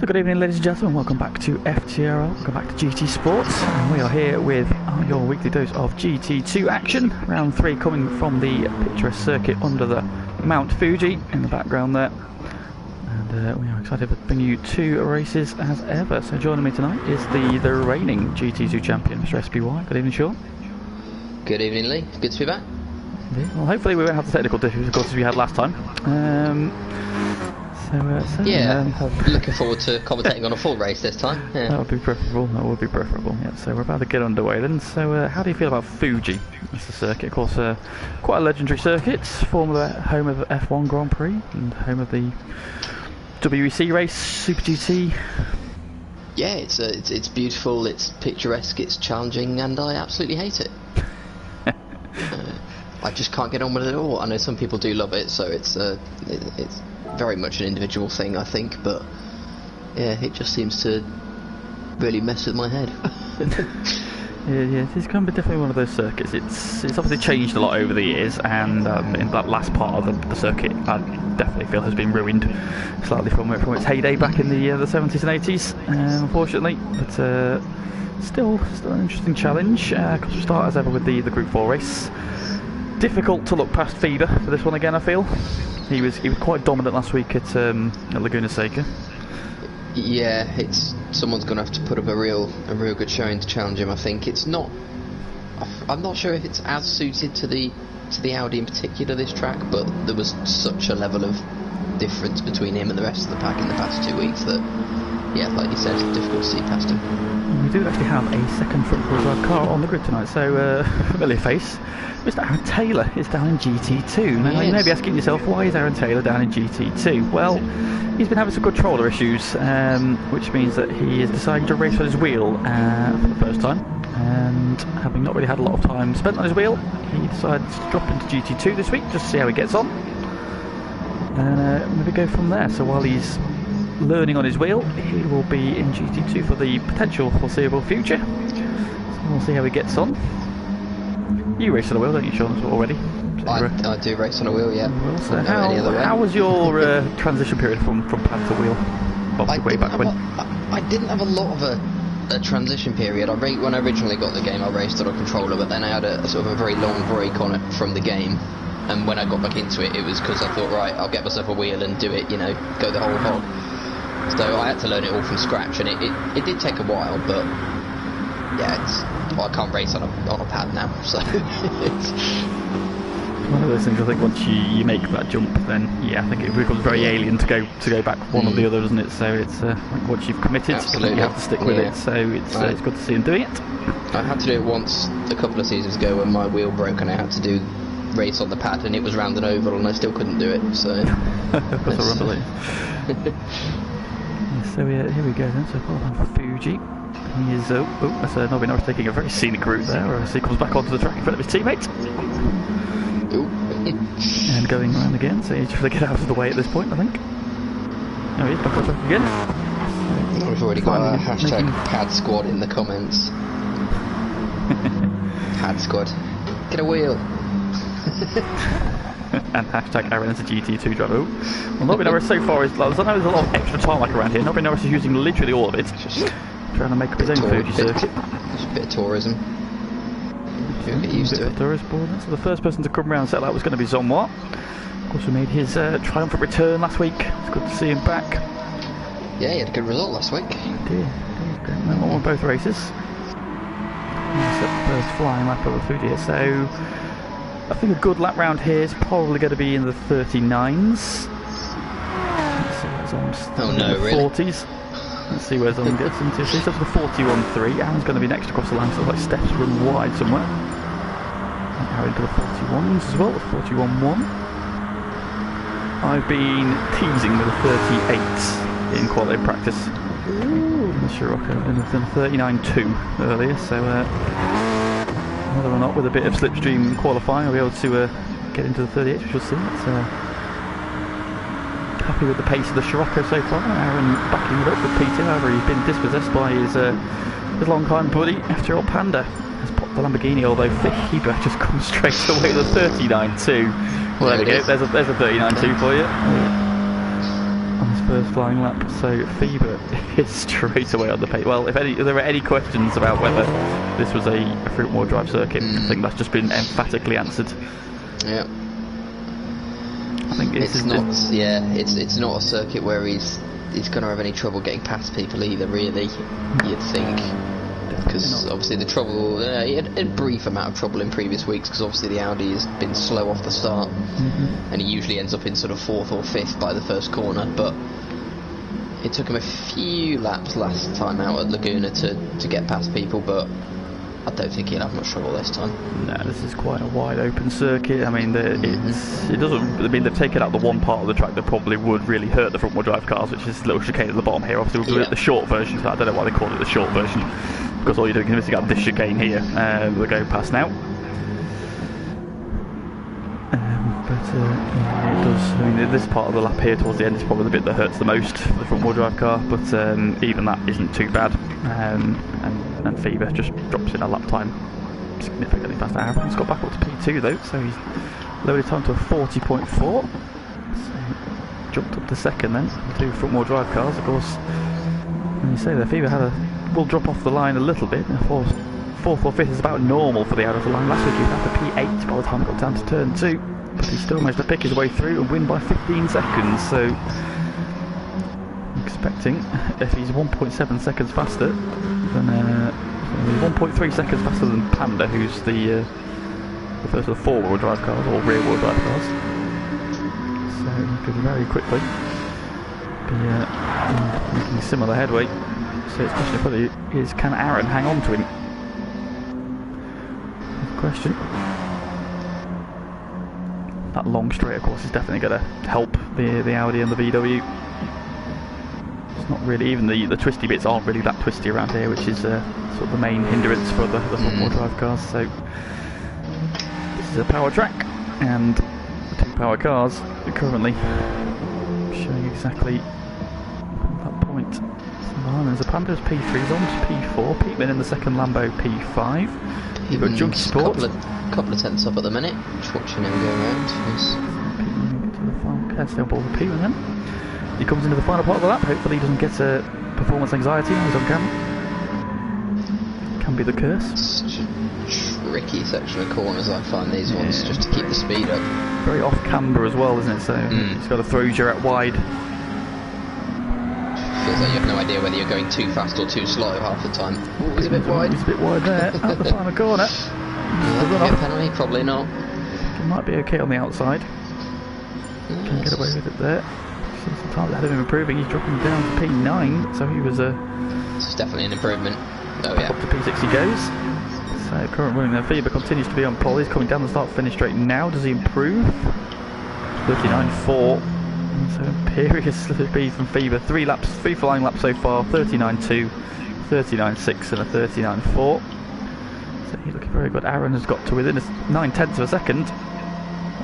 So good evening, ladies and gentlemen, welcome back to FTRL, welcome back to GT Sports, and we are here with your weekly dose of GT2 action. Round 3 coming from the picturesque circuit under the Mount Fuji in the background there. And we are excited to bring you 2 races as ever. So joining me tonight is the reigning GT2 champion, Mr. SBY. Good evening, Sean. Good evening, Lee. Good to be back. Well, hopefully we won't have the technical difficulties we had last time. Looking forward to commentating on a full race this time. Yeah. That would be preferable. That would be preferable. Yeah. So we're about to get underway then. So how do you feel about Fuji? That's the circuit, of course. Quite a legendary circuit. Former home of the F1 Grand Prix and home of the WEC race, Super GT. Yeah, it's beautiful. It's picturesque. It's challenging, and I absolutely hate it. I just can't get on with it at all. I know some people do love it, so it's very much an individual thing, I think, but yeah, it just seems to really mess with my head. yeah, it's kind of definitely one of those circuits. It's obviously changed a lot over the years, and in that last part of the circuit, I definitely feel has been ruined slightly from its heyday back in the 70s and 80s, unfortunately. But still an interesting challenge. Because we start as ever with the Group 4 race. Difficult to look past Feeder for this one again, I feel. He was quite dominant last week at Laguna Seca. Yeah, someone's going to have to put up a real good showing to challenge him. I think I'm not sure if it's as suited to the Audi in particular, this track, but there was such a level of difference between him and the rest of the pack in the past 2 weeks that, yeah, like you said, it's difficult to see past him. We do actually have a second front wheel drive car on the grid tonight, so familiar face. Mr. Aaron Taylor is down in GT2. Now, you may be asking yourself, why is Aaron Taylor down in GT2? Well, he's been having some controller issues, which means that he is deciding to race on his wheel for the first time. And having not really had a lot of time spent on his wheel, he decided to drop into GT2 this week, just to see how he gets on. And maybe go from there. So while he's learning on his wheel, he will be in GT2 for the potential foreseeable future. So we'll see how he gets on. You race on a wheel, don't you, Sean, already? So I do race on a wheel, yeah. Well, so how was your transition period from pad to wheel? Way back when? I didn't have a lot of a transition period. When I originally got the game, I raced on a controller, but then I had a sort of a very long break on it from the game. And when I got back into it, it was because I thought, right, I'll get myself a wheel and do it, go the whole hog. So I had to learn it all from scratch, and it did take a while, but yeah, I can't race on a pad now, so it's one of those things. I think once you make that jump, then yeah, I think it becomes very alien to go back one or the other, doesn't it? So it's like once you've committed, you have to stick with it. So it's good to see him doing it. I had to do it once a couple of seasons ago when my wheel broke, and I had to do race on the pad, and it was round and oval, and I still couldn't do it. So that's a run. So here we go then. So well done for Fuji. He is that's Nobby Norris taking a very scenic route there, as he comes back onto the track in front of his teammate. And going around again, so he's trying to get out of the way at this point, I think. Oh, he's back on track again. We've already got a hashtag pad squad in the comments. Pad squad. Get a wheel. And hashtag Aaron as a GT2 driver. Well, Nobby Norris so far is, I know there's a lot of extra tarmac around here. Nobby Norris is using literally all of it. Trying to make up his own Fuji circuit. Just a bit of tourism. You'll get used to it. Tourist board. So the first person to come around and settle out was going to be Zonwa. Of course, we made his triumphant return last week. It's good to see him back. Yeah, he had a good result last week. He did. Great. Won both races. Set the first flying lap of the Fuji here. So I think a good lap round here is probably going to be in the 39s. Let's see where Zon's really? 40s. Let's see where Zon gets into. So he's up to the 41.3. Aaron's going to be next across the line, so like steps run wide somewhere. And Aaron to the 41s as well, 41.1. I've been teasing with a 38 in quality practice. In the Scirocco, and I've done 39.2 earlier, so whether or not with a bit of slipstream qualifying I'll be able to get into the 38, which we'll see. Happy with the pace of the Scirocco so far. Aaron backing it up with Peter, however he's been dispossessed by his long-time buddy FTRL Panda. Has popped the Lamborghini, although Feber just comes straight away to the 39.2. Well, there we go, there's a 39.2 for you. On his first flying lap. So FIBA is straight away on the pace. Well, if there are any questions about whether this was a front-wheel drive circuit, I think that's just been emphatically answered. Yeah. I think it's not. It's not a circuit where he's going to have any trouble getting past people either. Really, you'd think. Because obviously the trouble, he had a brief amount of trouble in previous weeks because obviously the Audi has been slow off the start, and he usually ends up in sort of 4th or 5th by the first corner, but it took him a few laps last time out at Laguna to get past people, but I don't think he'll have much trouble this time. No, this is quite a wide open circuit. I mean, it doesn't. I mean, they've taken out the one part of the track that probably would really hurt the front wheel drive cars, which is a little chicane at the bottom here. Obviously, we're at the short version, so I don't know why they call it the short version, because all you're doing is missing out this chicane here. We're going past now. Yeah, it does. I mean, this part of the lap here towards the end is probably the bit that hurts the most for the front wheel drive car, but even that isn't too bad. And FIBA just drops in a lap time significantly past Aaron's got back up to P2 though, so he's lowered his time to a 40.4. So jumped up to second then. Two front wheel drive cars, of course. When you say that FIBA will drop off the line a little bit. 4th or 5th is about normal for the out of the line. Last week he was down to P8 by the time he got down to turn 2, but he still managed to pick his way through and win by 15 seconds. So I'm expecting, if he's 1.7 seconds faster than 1.3 seconds faster than Panda, who's the first of the 4-wheel drive cars or rear-wheel drive cars. So he could very quickly be making similar headway. So it's question of whether can Aaron hang on to him? Question. That long straight, of course, is definitely going to help the Audi and the VW. It's not really, even the twisty bits aren't really that twisty around here, which is sort of the main hindrance for the front-wheel drive cars. So this is a power track, and the two power cars are currently showing exactly that point. So behind there's a Panda's P3's on to P4, Peatman in the second Lambo P5. You've got Junkie Sport. Couple of tenths up at the minute. Just watching him go around. Still on board with Peatman then. He comes into the final part of the lap. Hopefully he doesn't get performance anxiety now he's on camera. Can be the curse. Such a tricky section of corners, I find these ones, just to keep the speed up. Very off camber as well, isn't it? So he's got to throw you out wide. Feels like you have no idea whether you're going too fast or too slow half the time. Ooh, he's a bit wide. He's a bit wide there, at the final corner. Yeah, penalty, probably not. He might be okay on the outside. Can get away with it there. Sometimes ahead of him improving, he's dropping down to P9, so he was It's definitely an improvement. Oh yeah. Up to P6 he goes. So current running there, FIBA continues to be on pole. He's coming down the start-finish straight now. Does he improve? 39.4. So imperious speed from FIBA. 3 flying laps so far. 39.2, 39.6 and a 39.4. So he's looking very good. Aaron has got to within 9/10 of a second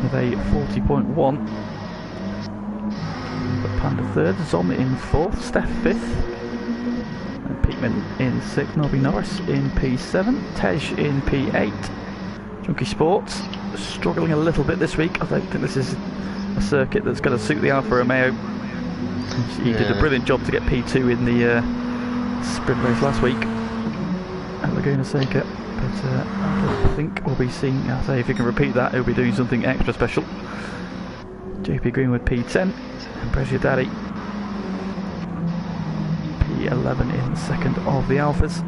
with a 40.1. Got Panda 3rd, Zom in 4th, Steph 5th, and Peatman in 6th, Nobby Norris in P7, Tej in P8. Junkie Sports struggling a little bit this week. I don't think this is a circuit that's going to suit the Alfa Romeo. He did a brilliant job to get P2 in the sprint race last week at Laguna Seca, but I think we'll be seeing, I'll say, if he can repeat that, he'll be doing something extra special. JP Greenwood P10, and Brescia Daddy P11 in second of the Alphas.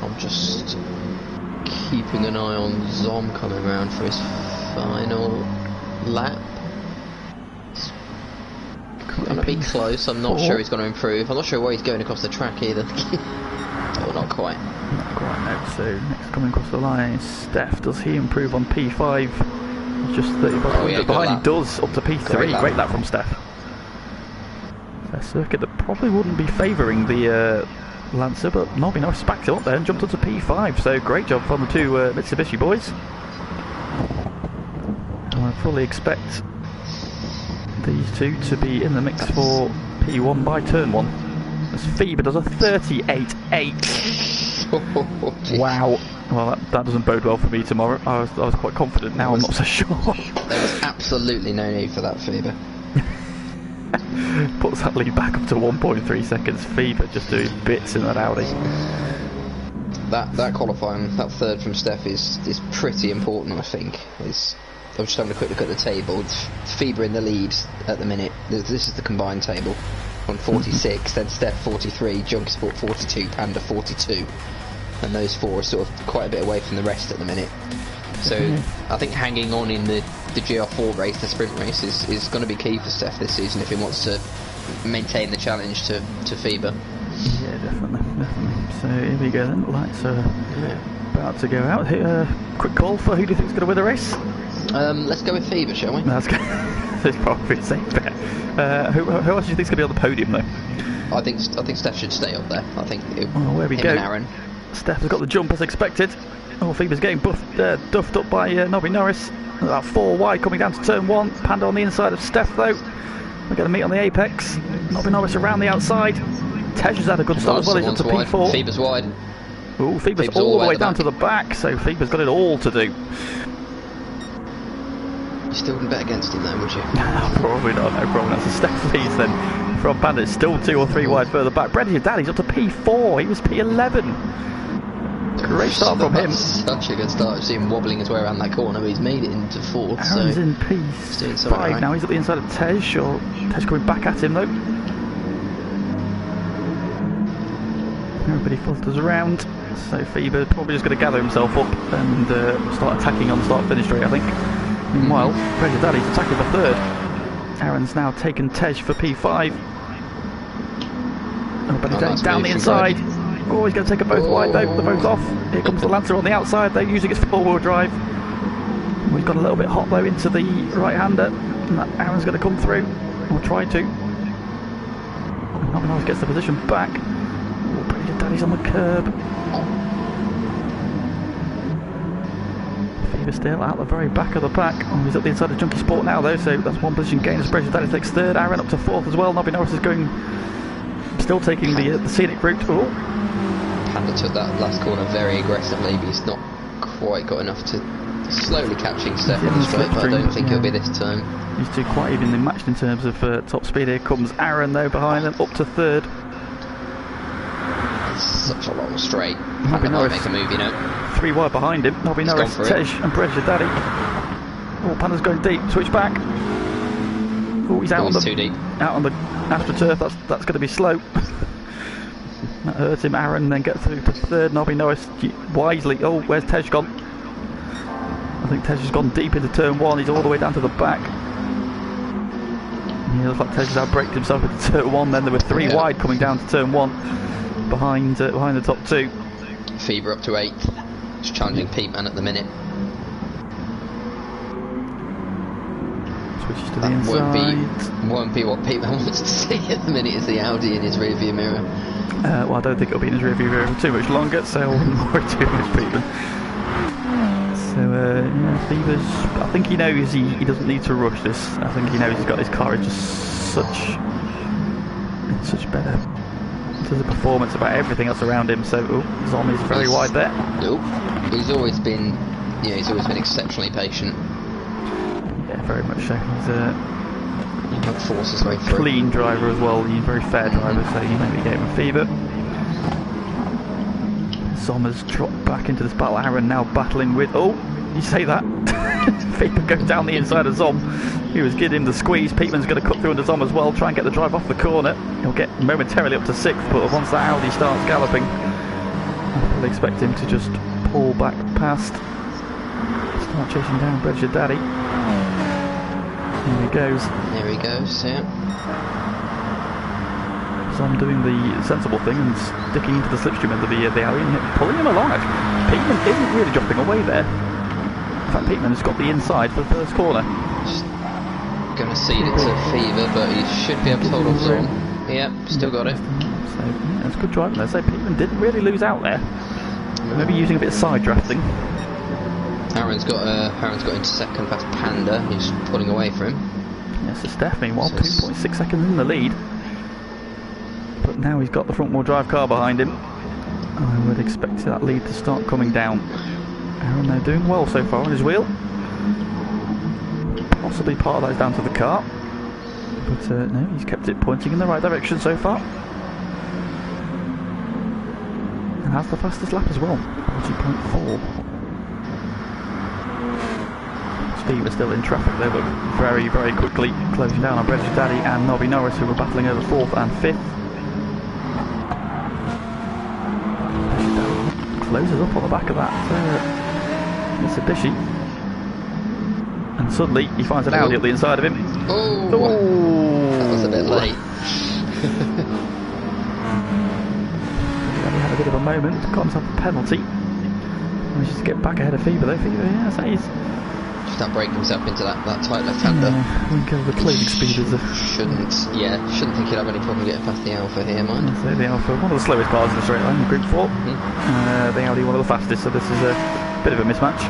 I'm just keeping an eye on Zom coming around for his final lap. It's going to be close. I'm not sure he's going to improve. I'm not sure where he's going across the track either. Oh, not quite. Not quite, no. So next coming across the line is Steph. Does he improve on P5? Just 35 behind. He does, up to P3. Great lap from Steph. A circuit that probably wouldn't be favouring the Lancer, but Nobby Norris backed him up there and jumped up to P5. So great job from the two Mitsubishi boys. And I fully expect these two to be in the mix for P1 by turn 1. As FIBA does a 38.8. Wow. Well, that doesn't bode well for me tomorrow. I was quite confident. Now I'm not so sure. There was absolutely no need for that, Fever. Puts that lead back up to 1.3 seconds. Fever just doing bits in that Audi. That qualifying, that third from Steph is pretty important, I think. I'm just having a quick look at the table. It's Fever in the lead at the minute. This is the combined table. On 46, then Steph 43, Junkie Sport 42, Panda 42. And those four are sort of quite a bit away from the rest at the minute. So I think hanging on in the GR4 race, the sprint race, is going to be key for Steph this season if he wants to maintain the challenge to Fever. Yeah, definitely. So here we go then. Lights are about to go out. Quick call for who do you think is going to win the race? Let's go with Fever, shall we? That's good. That's probably a safe bet. Who else do you think is going to be on the podium though? I think Steph should stay up there. I think where we him go. and Aaron. Steph has got the jump as expected. Oh, Fever's getting duffed up by Nobby Norris. About 4 wide coming down to turn 1. Panda on the inside of Steph though. We're going to meet on the apex. Nobby Norris around the outside. Tej has had a good start as well. He's up to P4. Fever's wide. Oh, Fever's all the way down to the back, so Fever's got it all to do. You still wouldn't bet against him though, would you? Probably not, no problem. That's a Steph leads then from Panda. It's still 2 or 3 wide further back. Brendan Daddy's up to P4. He was P11. Great start from him. Such a good start. See him wobbling his way around that corner, but he's made it into 4th. Aaron's in P5 right now. He's at the inside of Tej. Or Tej coming back at him though. Everybody flutters around. So Fever probably just going to gather himself up and start attacking on the start-finish straight, I think. Meanwhile, Brendan Daddy's attacking for 3rd. Aaron's now taken Tej for P5. Oh, Brendan Daddy's down the inside. Oh, he's going to take them both wide though. They're both off. Here comes the Lancer on the outside though, using its 4-wheel drive. We've got a little bit hot though into the right-hander. And that Aaron's going to come through. Or try to. Nobby Norris gets the position back. Oh, Brendan Daddy's on the curb. Fever still out the very back of the pack. Oh, he's up the inside of Junkie Sport now though, so that's 1 position gain as Brendan Daddy takes 3rd. Aaron up to 4th as well. Nobby Norris is going... Still taking the scenic route. Oh. Panda took that last corner very aggressively, but he's not quite got enough to slowly catching Steph on the straight, but I don't think he'll be this time. These two quite evenly matched in terms of top speed. Here comes Aaron though behind them, up to 3rd. It's such a long straight. Panda might make a move, you know. 3 wide behind him. Nobby Norris, Tej and Brendan Daddy. Oh, Panda's going deep. Switch back. Oh, he's out on the too deep. Out on the AstroTurf. That's going to be slow. That hurts him. Aaron then gets through to 3rd. Nobby Norris wisely. Oh, where's Tej gone? I think Tej has gone deep into turn 1. He's all the way down to the back. He looks like Tej has outbraked himself into turn 1. Then there were 3 wide coming down to turn 1 behind the top 2. Fever up to 8th. Just challenging Peteman at the minute. Switches to the inside. Won't be what Peteman wants to see at the minute, is the Audi in his rearview mirror. Well, I don't think it'll be in his rearview mirror for too much longer, so I wouldn't worry too much, Peteman. So, yeah, Fever's... I think he knows he doesn't need to rush this. I think he knows he's got his car in just such better... in terms of performance about everything else around him, so... Oh, Zom is very wide there. Nope. He's always been exceptionally patient. Yeah, very much so. He's force his way a through. Clean driver as well, he's a very fair driver, so you maybe get him a Fever. Sommer's dropped back into this battle. Aaron now battling with... Oh, you say that? Fever goes down the inside of Zom. He was giving him the squeeze. Peteman's going to cut through into Zom as well, try and get the drive off the corner. He'll get momentarily up to 6th, but once that Audi starts galloping, I fully expect him to just pull back past. Start chasing down Brendan Daddy. Here he goes. There he goes, yeah. Zom doing the sensible thing and sticking into the slipstream end of the alley and pulling him along. Peteman isn't really dropping away there. In fact, Peteman has got the inside for the first corner. Just going to cede it to Fever, but he should be able to hold off Zom. Yep, still got it. So, yeah, that's good driving there. So Peteman didn't really lose out there. Maybe using a bit of side drafting. Aaron's got into 2nd past Panda, who's pulling away from him. Yes, it's Steph, meanwhile, 2.6 seconds in the lead. But now he's got the front wheel drive car behind him. I would expect that lead to start coming down. Aaron, they're doing well so far on his wheel. Possibly part of that is down to the car. But no, he's kept it pointing in the right direction so far. And has the fastest lap as well, 40.4. Steve is still in traffic there, but very, very quickly closing down on British Daddy and Nobby Norris, who were battling over 4th and 5th. Closes up on the back of that Mitsubishi, and suddenly he finds an Audi up the inside of him. Oh, that was a bit late. He had a bit of a moment, got himself a penalty. Manages to get back ahead of Fever though. Fever, yeah, so he's just unbrake himself into that tight left-hander. I think the cleaning speed is shouldn't think he'd have any problem getting past the Alpha here, mind. So the Alpha, one of the slowest cars in the straight line, Group 4. The Audi, one of the fastest, so this is a bit of a mismatch.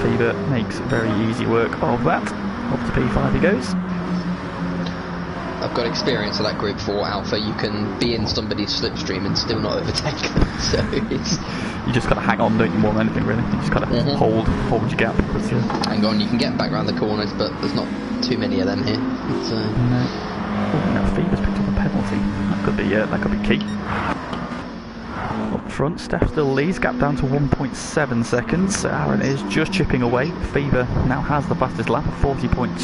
Fever makes very easy work of that. Up to P5 he goes. I've got experience of that Group 4 Alpha. You can be in somebody's slipstream and still not overtake them. So it's... You just got to hang on, don't you, more than anything really. You just got to hold your gap. Hang on, you can get back round the corners, but there's not too many of them here. No. Oh, now Fever's picked up a penalty. That could be key. Up front, Steph still leads, gap down to 1.7 seconds. So Aaron is just chipping away. Fever now has the fastest lap of 40.2.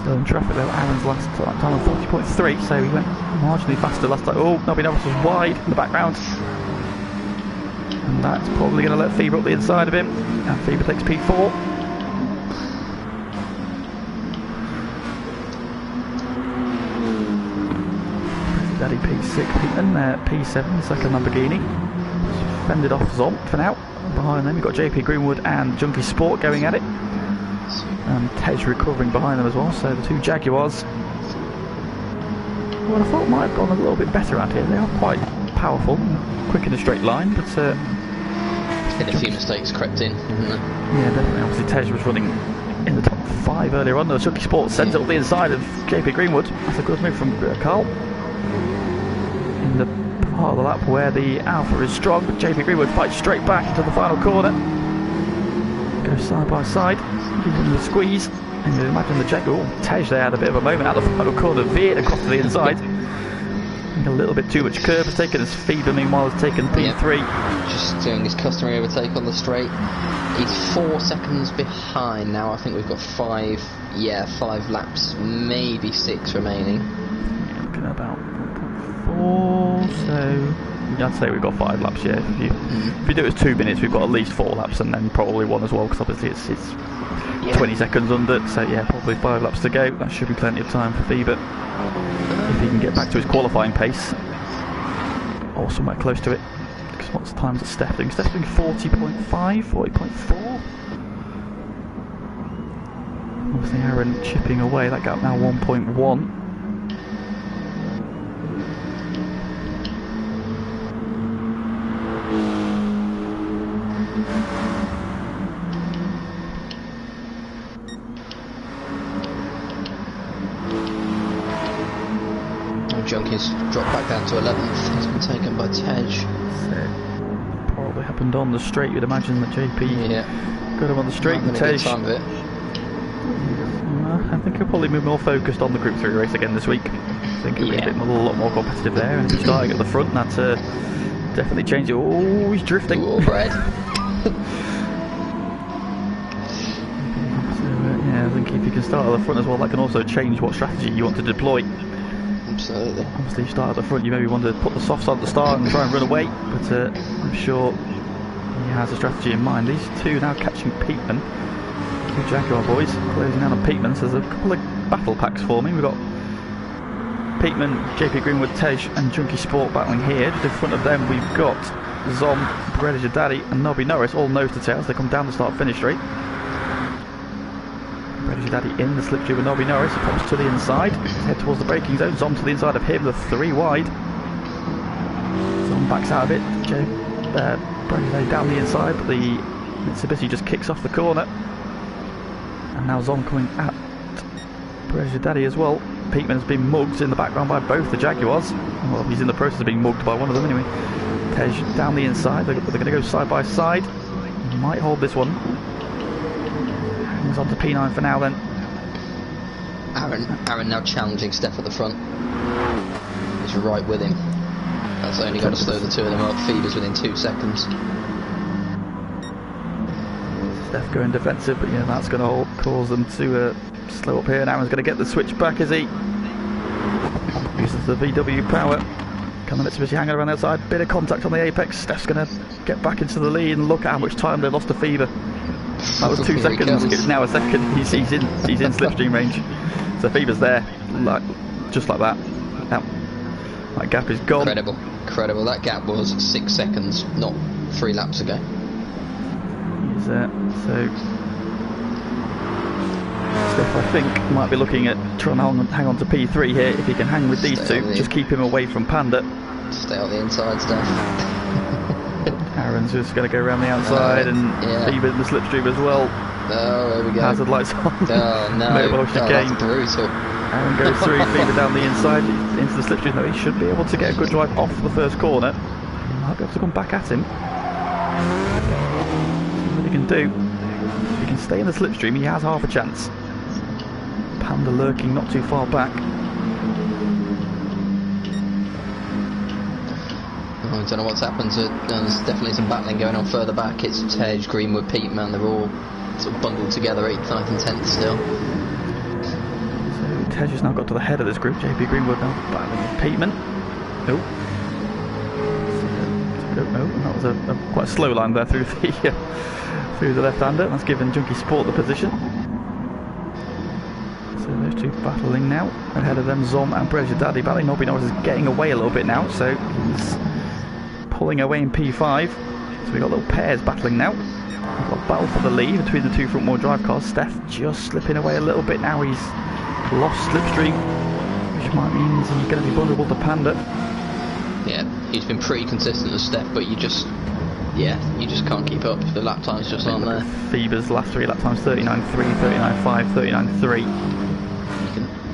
Still in traffic though. Aaron's last time on 40.3, so he went marginally faster last time. Oh, Nobby Norris was wide in the background. And that's probably going to let Fever up the inside of him. And Fever takes P4. Daddy P6, P7, second Lamborghini. Fended off Zom for now. Behind them, we've got JP Greenwood and Junkie Sport going at it. And Tej recovering behind them as well, so the two Jaguars. Well, I thought might have gone a little bit better around here. They are quite powerful, quick in a straight line, but been a few mistakes crept in, isn't there? Yeah, definitely. Obviously, Tej was running in the top 5 earlier on. The Junkie Sport sends it up the inside of JP Greenwood. That's a good move from Carl. In the part of the lap where the Alpha is strong, but JP Greenwood fights straight back into the final corner. Goes side by side, giving the squeeze. And you imagine the Jaguar. Tej there had a bit of a moment at the final corner, veered across to the inside. A little bit too much curve has taken his Fever, meanwhile has taken P3. Just doing his customary overtake on the straight. He's 4 seconds behind now. I think we've got 5 laps, maybe 6 remaining. Looking at about 1.4, so I'd say we've got 5 laps, yeah. If you do it as 2 minutes, we've got at least 4 laps and then probably 1 as well, because obviously it's 20 seconds under, so yeah, probably 5 laps to go. That should be plenty of time for Fever. If he can get back to his qualifying pace, or somewhere close to it. Because what's the times at Steph doing? Steph's doing 40.5, 40.4. Obviously Aaron chipping away, that gap now 1.1. Junkie's dropped back down to 11th. He's been taken by Tej. So, probably happened on the straight. You'd imagine that JP got him on the straight. And Tej, I think he'll probably be more focused on the Group 3 race again this week. I think he'll be a lot more competitive there. And if he's starting at the front, that's definitely changed it. Oh, he's drifting. Oh, Fred. Yeah, I think if you can start at the front as well, that can also change what strategy you want to deploy. Absolutely. Obviously, you start at the front, you maybe want to put the softs on at the start and try and run away, but I'm sure he has a strategy in mind. These two now catching Peatman. Two Jaguar boys closing down on Peatman, so there's a couple of battle packs forming. We've got Peatman, JP Greenwood, Tej and Junkie Sport battling here. Just in front of them we've got Zom, Brediger Daddy and Nobby Norris, all nose to tail as they come down the start-finish straight. Brediger Daddy in the slipstream with Nobby Norris. He comes to the inside, head towards the braking zone. Zom to the inside of him, the 3 wide. Zom backs out of it. Brediger Daddy down the inside, but the Mitsubishi just kicks off the corner. And now Zom coming at Brediger Daddy as well. Peatman has been mugged in the background by both the Jaguars. Well, he's in the process of being mugged by one of them anyway. Tej down the inside. They're going to go side by side. Might hold this one. Hangs on to P9 for now then. Aaron now challenging Steph at the front. He's right with him. That's only going to slow the two of them up. Feeder's within 2 seconds. Steph going defensive, but yeah, that's going to cause them to slow up here. And Aaron's going to get the switch back, is he? Uses the VW power. Can the Mitsubishi hang around the outside? Bit of contact on the apex. Steph's going to get back into the lead, and look at how much time they lost to Feeder. That was 2 seconds. It's now a second. He's in slipstream range. So Feeder's there, just like that. Now, that gap is gone. Incredible. That gap was 6 seconds, not 3 laps ago. So Steph, I think, might be looking at trying to hang on to P3 here. If he can hang with these two, just keep him away from Panda. Stay on the inside, Steph. Aaron's just going to go around the outside, and Feeder in the slipstream as well. Oh, there we go. Hazard lights on. Oh no, Mobile chicane. That's brutal. Aaron goes through, Feeder down the inside, into the slipstream. No, he should be able to get a good drive off the first corner. He might be able to come back at him. See what he can do. If he can stay in the slipstream, he has half a chance. Panda lurking not too far back. I don't know what's happened to it. There's definitely some battling going on further back. It's Tej, Greenwood, Pete, man, they're all sort of bundled together, 8th, 9th and 10th still. So Tej has now got to the head of this group. JP Greenwood now battling with Peteman. Oh, that was a quite a slow line there through the left-hander. That's given Junkie Sport the position. So those two battling now. Ahead of them, Zom and Pressure Daddy battling. Nobby Norris is getting away a little bit now, so he's pulling away in P5. So we've got little pairs battling now. We've got a battle for the lead between the two front-wheel drive cars. Steph just slipping away a little bit now. He's lost slipstream, which might mean he's going to be vulnerable to Panda. Yeah, he's been pretty consistent as Steph, but you just can't keep up. The lap times just aren't there. Feeder's last 3 lap times: 39.3, 39.5, 39.3.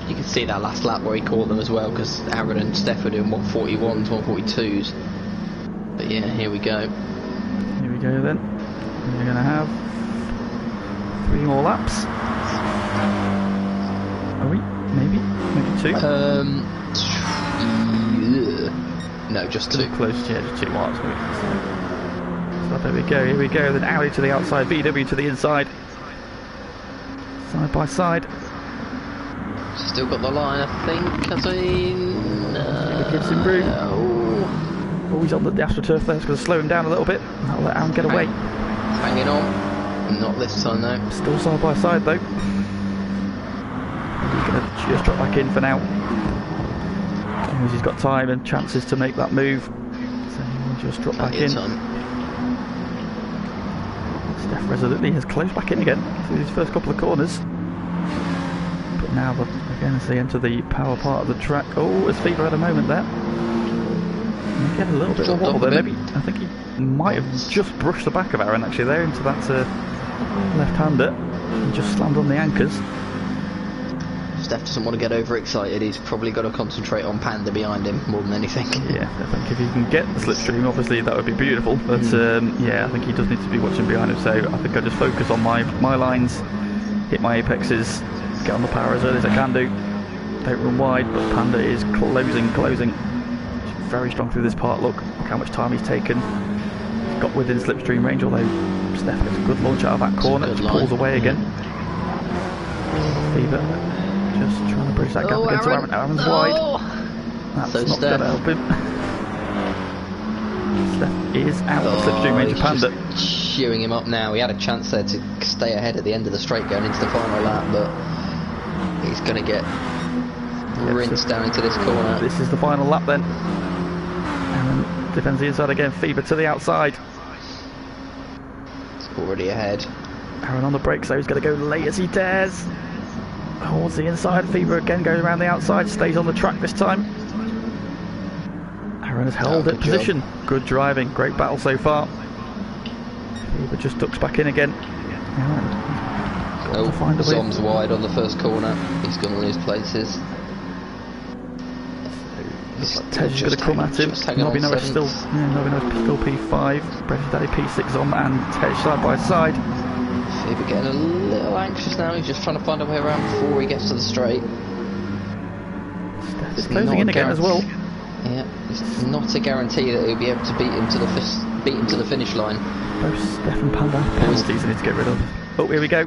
You can see that last lap where he caught them as well, because Aaron and Steph were doing 141s, 142s. But yeah, here we go. Here we go then. We're going to have 3 more laps. Are we? Maybe 2. No, just 2. Close, yeah, just 2 laps. So there we go. Here we go. Then Audi to the outside, VW to the inside, side by side. Still got the line, I think. Has he? The kids in blue. Oh, he's on the AstroTurf there. It's going to slow him down a little bit. That'll let Aaron get away. Hanging on. Not this time though. Still side by side though. He's going to just drop back in for now. He's got time and chances to make that move. So he'll just drop back in. Steph resolutely has closed back in again through his first couple of corners. But now, again, as they enter the power part of the track. Oh, as Feeder had a moment there. He had a little bit of wobble there. Maybe, I think he might have just brushed the back of Aaron actually there into that left-hander and just slammed on the anchors. Steph doesn't want to get overexcited. He's probably got to concentrate on Panda behind him more than anything. Yeah, I think if he can get the slipstream, obviously that would be beautiful. But yeah, I think he does need to be watching behind him. So I think I just focus on my lines, hit my apexes, get on the power as early as I can do. Don't run wide, but Panda is closing. Very strong through this part. Look how much time he's taken. He's got within slipstream range, although Steph gets a good launch out of that corner. Just pulls away again. Feeder just trying to bridge that gap against Aaron. Aaron's wide. That's so not going to help him. Steph is out of slipstream range of Panda. Cheering him up now. He had a chance there to stay ahead at the end of the straight going into the final lap, but he's going to get rinsed down into this corner. This is the final lap then. Aaron defends the inside again. Feeder to the outside. It's already ahead. Aaron on the brakes, so he's going to go late as he dares. Holds the inside. Feeder again goes around the outside. Stays on the track this time. Aaron has held it position. Good driving. Great battle so far. Feeder just ducks back in again. Got to find a way. Zom's wide on the first corner. He's going to lose places. Tej's going to come at him. Nobby Norris still P5. British Daddy P6 on, and Tej side by side. Faber getting a little anxious now. He's just trying to find a way around before he gets to the straight. Steph is closing in again as well. Yeah, it's not a guarantee that he'll be able to beat him to the finish line. Both Steph and Panda penalties I need to get rid of. Oh, here we go.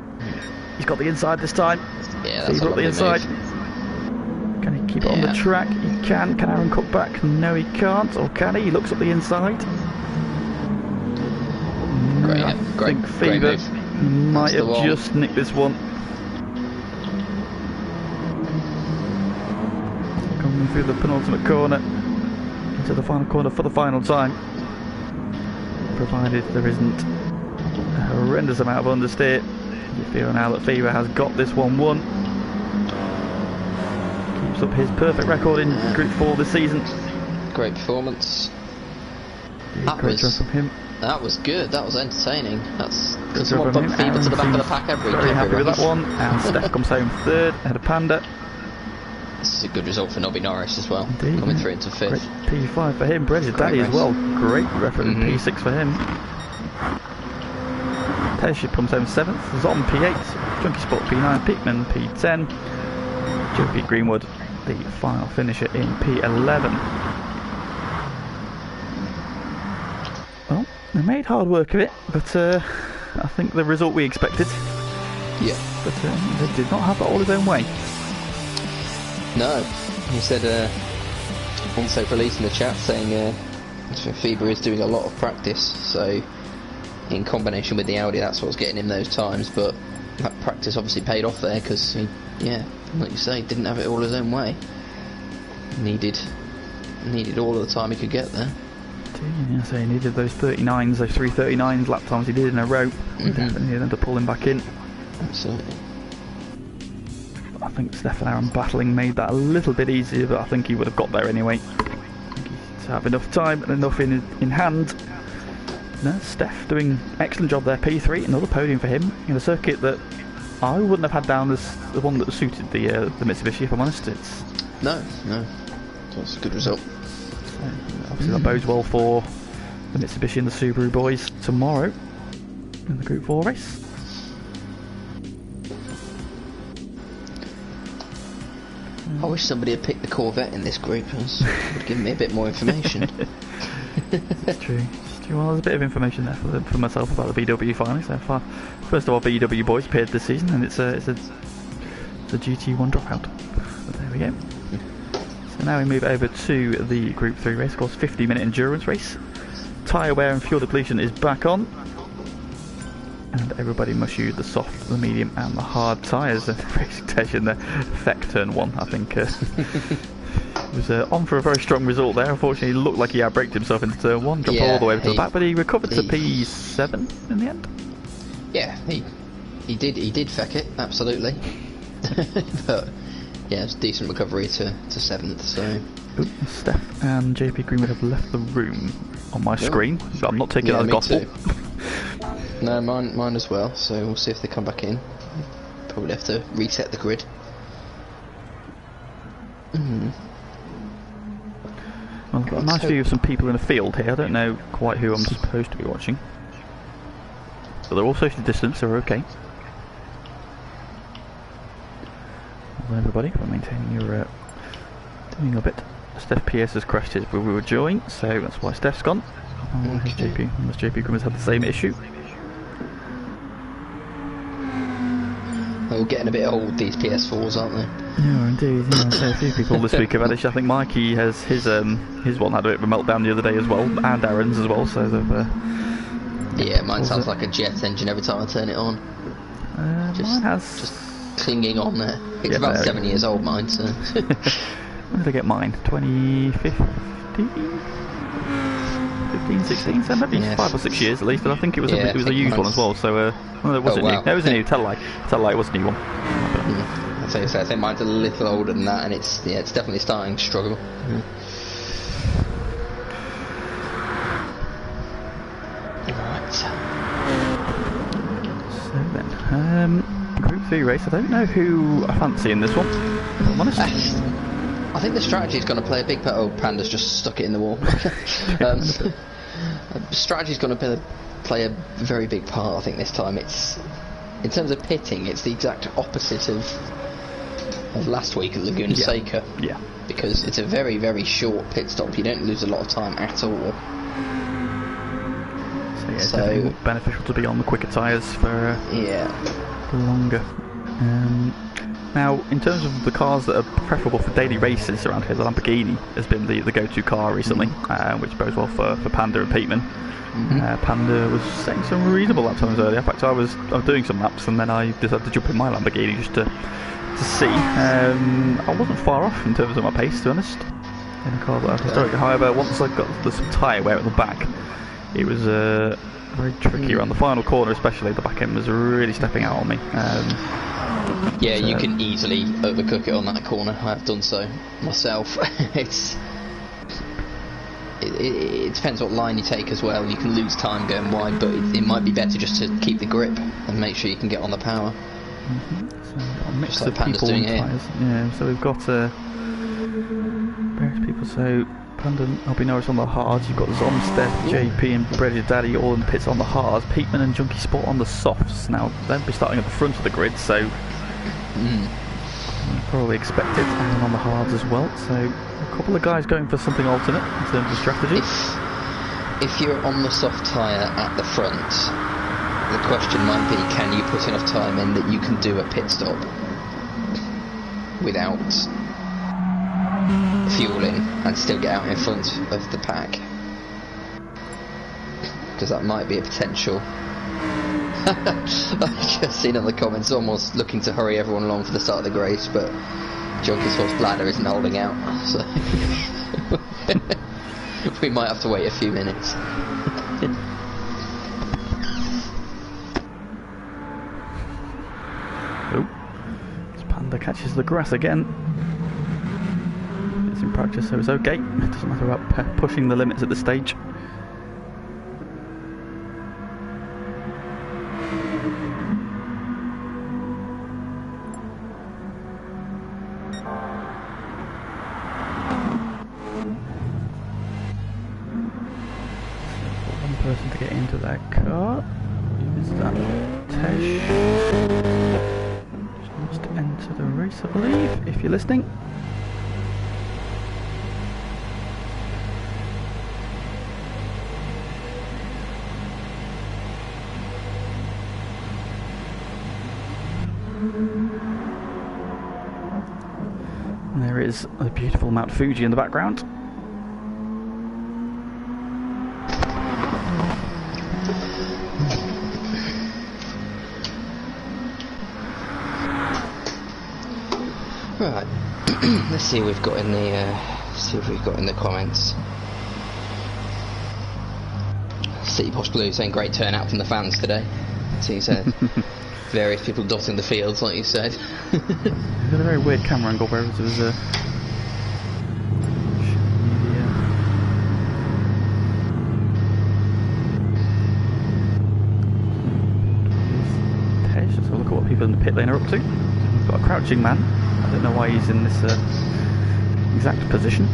He's got the inside this time. Yeah, that's Fever a up the inside. Move. Can he keep it on the track? He can. Can Aaron cut back? No, he can't. Or can he? He looks up the inside. Great, I think Fever might have just nicked this one. Coming through the penultimate corner into the final corner for the final time. Provided there isn't a horrendous amount of understeer. You feel now that Fever has got this one won. Keeps up his perfect record in Group 4 this season. Great performance. Great job from him. That was good. That was entertaining. That's Good someone job bump from him. Fever to the back of the Seems pack every very happy with race. that one. And Steph comes home third ahead of Panda. This is a good result for Nobby Norris as well. Indeed, Coming through into fifth. Great P5 for him. British Daddy as well. Great reference. P6 for him. Tej comes home 7th, Zom P8, Junkie Sport P9, Peakman P10, Joe Greenwood, the final finisher in P11. Well, they made hard work of it, but I think the result we expected. Yeah. But they did not have that all his own way. No. He said, also released in the chat saying Fever is doing a lot of practice, so in combination with the Audi, that's what's getting him those times. But that practice obviously paid off there because he, like you say, didn't have it all his own way. Needed all of the time he could get there. Yeah, so he needed those 39s, those 339s lap times he did in a row. Definitely needed them to pull him back in. Absolutely. I think Steph and Aaron battling made that a little bit easier, but I think he would have got there anyway. I think he's to have enough time and enough in hand. No, Steph doing an excellent job there. P3, another podium for him in a circuit that I wouldn't have had down as the one that suited the Mitsubishi, if I'm honest. It's no, that's a good result. So, obviously that bodes well for the Mitsubishi and the Subaru boys tomorrow in the Group 4 race. I wish somebody had picked the Corvette in this group. It would give me a bit more information. It's true. Well, there's a bit of information there for myself about the VW finally. So far, first of all, VW boys appeared this season, and it's a GT1 dropout. But there we go. So now we move over to the Group 3 race, of course, 50-minute endurance race. Tyre wear and fuel depletion is back on, and everybody must use the soft, the medium, and the hard tyres. Racing station there, Feck turn 1, I think. Was on for a very strong result there. Unfortunately, he looked like he outbraked himself into turn 1, jumped all the way to the back, but he recovered to P7 in the end. Yeah, he did feck it, absolutely. But yeah, it's a decent recovery to 7th. So Steph and JP Greenwood have left the room on my screen, but I'm not taking that as gospel. No, mine as well. So we'll see if they come back in. Probably have to reset the grid. Well, I've got a nice view of some people in the field here. I don't know quite who I'm supposed to be watching, but they're all socially distanced, so we're okay. Well, everybody, for maintaining your doing your bit. Steph PS has crashed his we were joined, so that's why Steph's gone. JP Grimmers had the same issue. They're all getting a bit old, these PS4s, aren't they? Yeah, indeed. Yeah, so a few people this week have had issues. I think Mikey has his one had a bit of a meltdown the other day as well, and Aaron's as well. So they've. Yeah, mine sounds like a jet engine every time I turn it on. Mine has just clinging on there. It's about 7 years old, mine. So. When did I get mine? 2015, 16, so maybe 5 or 6 years at least. But I think it was a used one as well. So it wasn't new. No, it was a new. Tell a lie. It was a new one. I think mine's a little older than that, and it's definitely starting to struggle. Right. So then, Group 3 race. I don't know who I fancy in this one, if I'm honest. I think the strategy is going to play a big part. Oh, Panda's just stuck it in the wall. Strategy is going to play a very big part. I think this time it's in terms of pitting, it's the exact opposite of last week at Laguna Seca. Yeah. Because it's a very, very short pit stop. You don't lose a lot of time at all. So it's definitely beneficial to be on the quicker tyres for longer. Now, in terms of the cars that are preferable for daily races around here, the Lamborghini has been the go-to car recently, which bodes well for Panda and Peatman. Panda was setting some reasonable lap times earlier. In fact, I was doing some laps and then I decided to jump in my Lamborghini just to see. I wasn't far off in terms of my pace, to be honest, in a car that I've historically. However, once I got some tyre wear at the back, it was very tricky around the final corner, especially. The back end was really stepping out on me. You can easily overcook it on that corner. I have done so myself. It depends what line you take as well. You can lose time going wide, but it might be better just to keep the grip and make sure you can get on the power. So a mix just like of Panda's people doing and tyres. Yeah, so we've got various people. So Panda, I'll be noticed on the hards. You've got Zomstead, JP and Bread Daddy all in the pits on the hards. Peatman and Junkie Sport on the softs. Now they'll be starting at the front of the grid, so probably expected, and on the hards as well. So a couple of guys going for something alternate in terms of strategy. If you're on the soft tyre at the front, the question might be, can you put enough time in that you can do a pit stop without fueling and still get out in front of the pack? Because that might be a potential. I've just seen in the comments almost looking to hurry everyone along for the start of the race, but Junkie's horse bladder isn't holding out, so we might have to wait a few minutes. Panda catches the grass again. It's in practice, so it's okay. It doesn't matter about pushing the limits at this stage. One person to get into that car. Is that Tesh? Just to enter the race, I believe, if you're listening. And there is a beautiful Mount Fuji in the background. Right, let's see what we've got in the comments. City Posh Blue saying great turnout from the fans today. So you said various people dotting the fields, like you said. We've got a very weird camera angle where it was Let's have a look at what people in the pit lane are up to. We've got a crouching man. I don't know why he's in this exact position.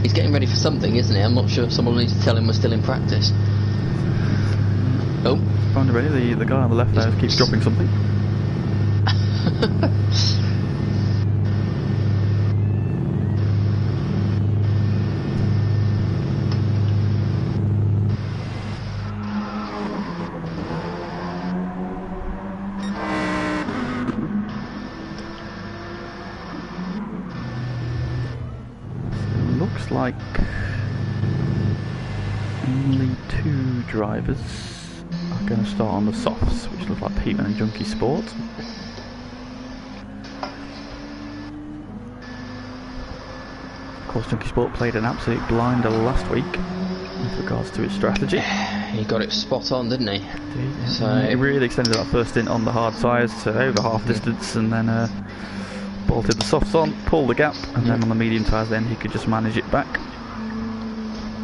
He's getting ready for something, isn't he? I'm not sure. Someone needs to tell him we're still in practice. Oh. Found already. The guy on the left there keeps dropping something. Looks like only two drivers are going to start on the softs, which look like Peatman and Junkie Sport. Of course, Junkie Sport played an absolute blinder last week with regards to its strategy. He got it spot on, didn't he? Indeed, yeah. So it really extended that first stint on the hard tyres to over half distance, and then bolted the softs on, pulled the gap, and then on the medium tyres then he could just manage it back.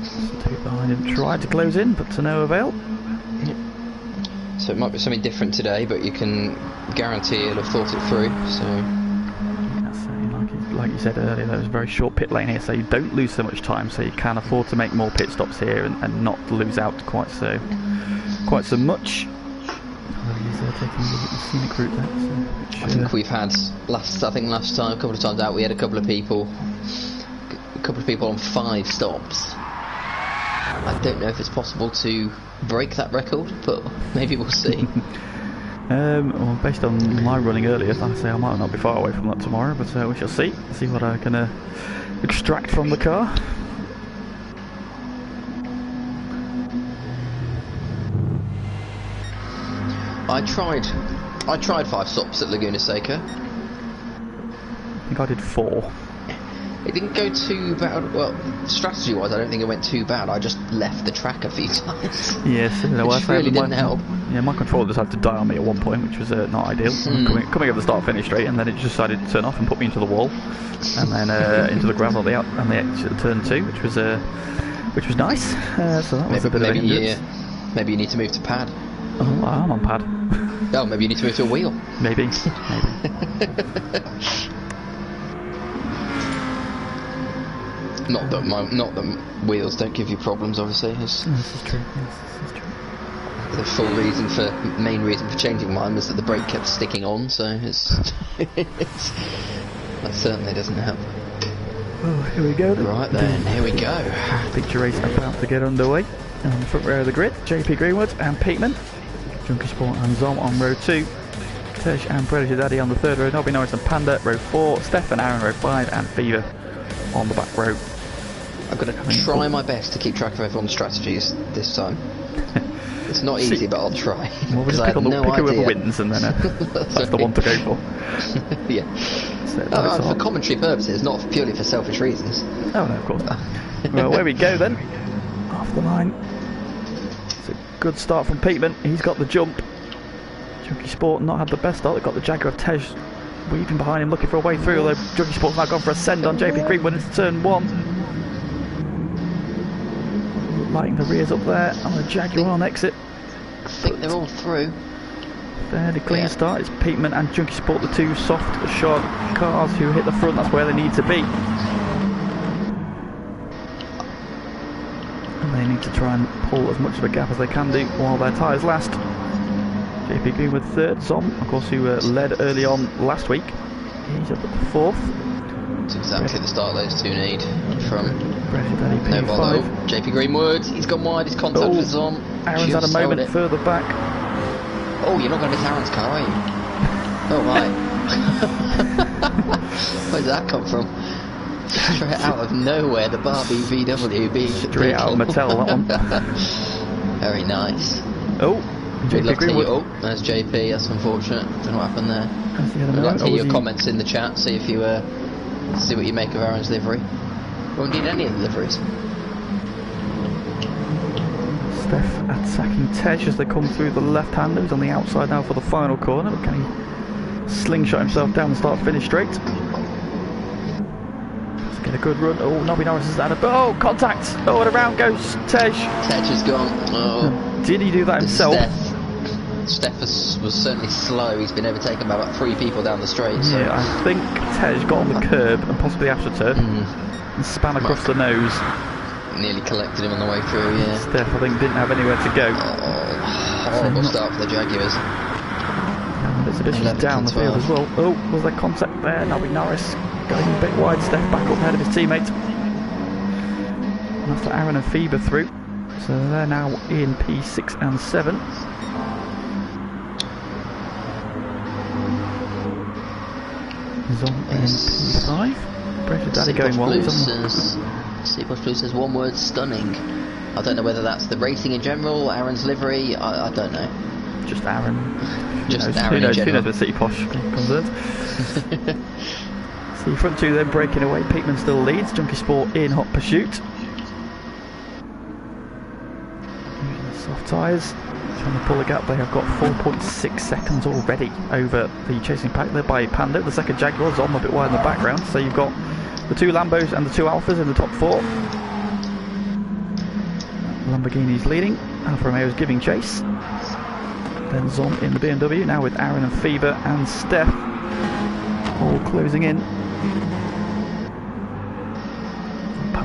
So two behind him tried to close in, but to no avail. So it might be something different today, but you can guarantee he'll have thought it through. So like you said earlier, there was a very short pit lane here, so you don't lose so much time, so you can afford to make more pit stops here and not lose out quite so much. He's taking the scenic route there. So I think we've had last time, a couple of times out, we had a couple of people on 5 stops. I don't know if it's possible to break that record, but maybe we'll see. Well, based on my running earlier, like I say, I might not be far away from that tomorrow, but we shall see. See what I can extract from the car. I tried 5 stops at Laguna Seca. I think I did 4. It didn't go too bad. Well, strategy-wise, I don't think it went too bad. I just left the track a few times. Yes, which really didn't help. Yeah, my controller decided to die on me at one point, which was not ideal. Coming up the start-finish straight, and then it just decided to turn off and put me into the wall, and then into the gravel on the exit of turn 2, which was nice. So that was a bit of a hindrance. Maybe you need to move to pad. Oh, I'm on pad. Oh, maybe you need to move to a wheel. Maybe. Not that wheels don't give you problems, obviously. This is true. Yes, this is true. The main reason for changing mine was that the brake kept sticking on, so that certainly doesn't help. Oh, here we go then. Right then, here we go. Picture race about to get underway. On the front row of the grid, JP Greenwood and Peatman. Junkie Sport and Zom on row 2. Tej and Predator Daddy on the 3rd row. Nobby Norris and Panda row 4. Steph and Aaron row 5. And Fever on the back row. I'm going to try my best to keep track of everyone's strategies this time. It's not easy, but I'll try. Well, we'll just pick whoever wins, and then that's the one to go for. Yeah. So, for commentary purposes, not purely for selfish reasons. Oh no, of course. Well, where we go then. Off the line. It's a good start from Peatman. He's got the jump. Junkie Sport not had the best start. They've got the Jaguar of Tej weaving behind him, looking for a way through. Although Junkie Sport's now gone for a send on JP Greenwood into turn 1. Lighting the rears up there on the Jaguar on exit. I think they're all through. Fairly clean start. It's Peatman and Junkie Sport, the 2 soft shod cars who hit the front. That's where they need to be. And they need to try and pull as much of a gap as they can do while their tyres last. JP Greenwood 3rd. Zom, of course, who led early on last week. He's up at 4th. It's exactly the start those 2 need from no bother. JP Greenwood, he's gone wide, his contact with Zom. Aaron's had a moment further back. Oh, you're not going to miss Aaron's car, are you? Oh my. Where did that come from? Straight out of nowhere, the Barbie VW being straight out of Mattel, that one. Very nice. Oh, JP Greenwood. Oh, there's JP, that's unfortunate. Don't know what happened there. I'd like to hear your comments in the chat, see if you see what you make of Aaron's livery. Or indeed any of the liveries. Steph attacking Tej as they come through the left-hander. He's on the outside now for the final corner, but can he slingshot himself down the start-finish straight? Let's get a good run. Oh, Nobby Norris has had a... Oh, contact! Oh, and around goes Tej. Tej is gone. Oh. Did he do that himself? Steph was certainly slow. He's been overtaken by about 3 people down the straight. So. Yeah, I think Tej got on the curb and possibly AstroTurf and span across the nose. Nearly collected him on the way through, yeah. Steph, I think, didn't have anywhere to go. Horrible start for the Jaguars. Mitsubishi down the field as well. Oh, was there contact there? Nobby Norris going a bit wide. Steph back up ahead of his teammate. And that's Aaron and Fever through. So they're now in P6 and 7. Zom in P5. Pressure Daddy going well. C++ says one word: stunning. I don't know whether that's the racing in general, Aaron's livery. I don't know. Just Aaron. Aaron in general. Who knows where City Posh concerned. See, front 2 then breaking away. Peatman still leads. Junkie Sport in hot pursuit. Soft tyres. Trying to pull a gap. They have got 4.6 seconds already over the chasing pack there by Panda. The second Jaguar's on a bit wide in the background. So you've got the 2 Lambos and the 2 Alphas in the top 4. Lamborghini's leading. Alfa Romeo's giving chase. Then Zom in the BMW, now with Aaron and Fever and Steph all closing in.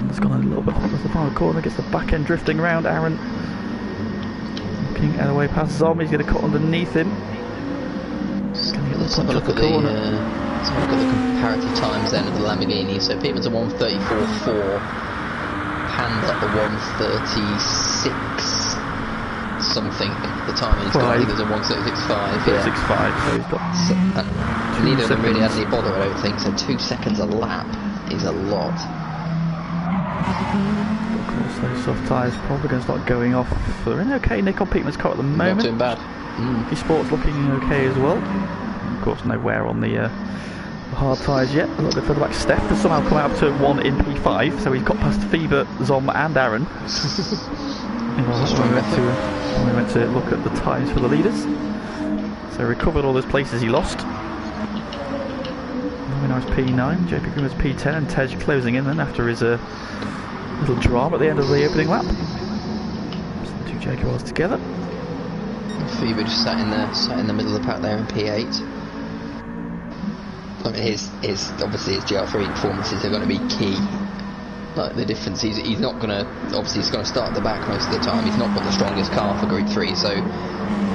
It's gone a little bit hot as the final corner, gets the back end drifting around. Aaron looking at the way past Zom, he's going to cut underneath him. Let's have a look at the comparative times then of the Lamborghini. So Pittman's a 1:34.4, Panda a 1:36 something. The timing he's got, I think there's a 1:36.5. 36.5, so he's got. Neither of them really had any bother, I don't think. So 2 seconds a lap is a lot. Of course, those soft tyres probably going to start going off. They're in okay nick on Pittman's car at the moment. Not doing bad. He Sport's looking okay as well. Of course, no wear on the hard tyres yet. A little bit further back, Steph has somehow come out of turn 1 in P5, so he's got past Fever, Zom and Aaron. We went to look at the times for the leaders. So recovered all those places he lost. Very nice P9, JP Grimmer's P10 and Tej closing in then after his little drama at the end of the opening lap. So the two Jaguars together. Fever just sat in the middle of the pack there in P8. I mean, his obviously his GR3 performances are going to be key. Like the difference, he's not going to, obviously he's going to start at the back most of the time. He's not got the strongest car for Group 3, so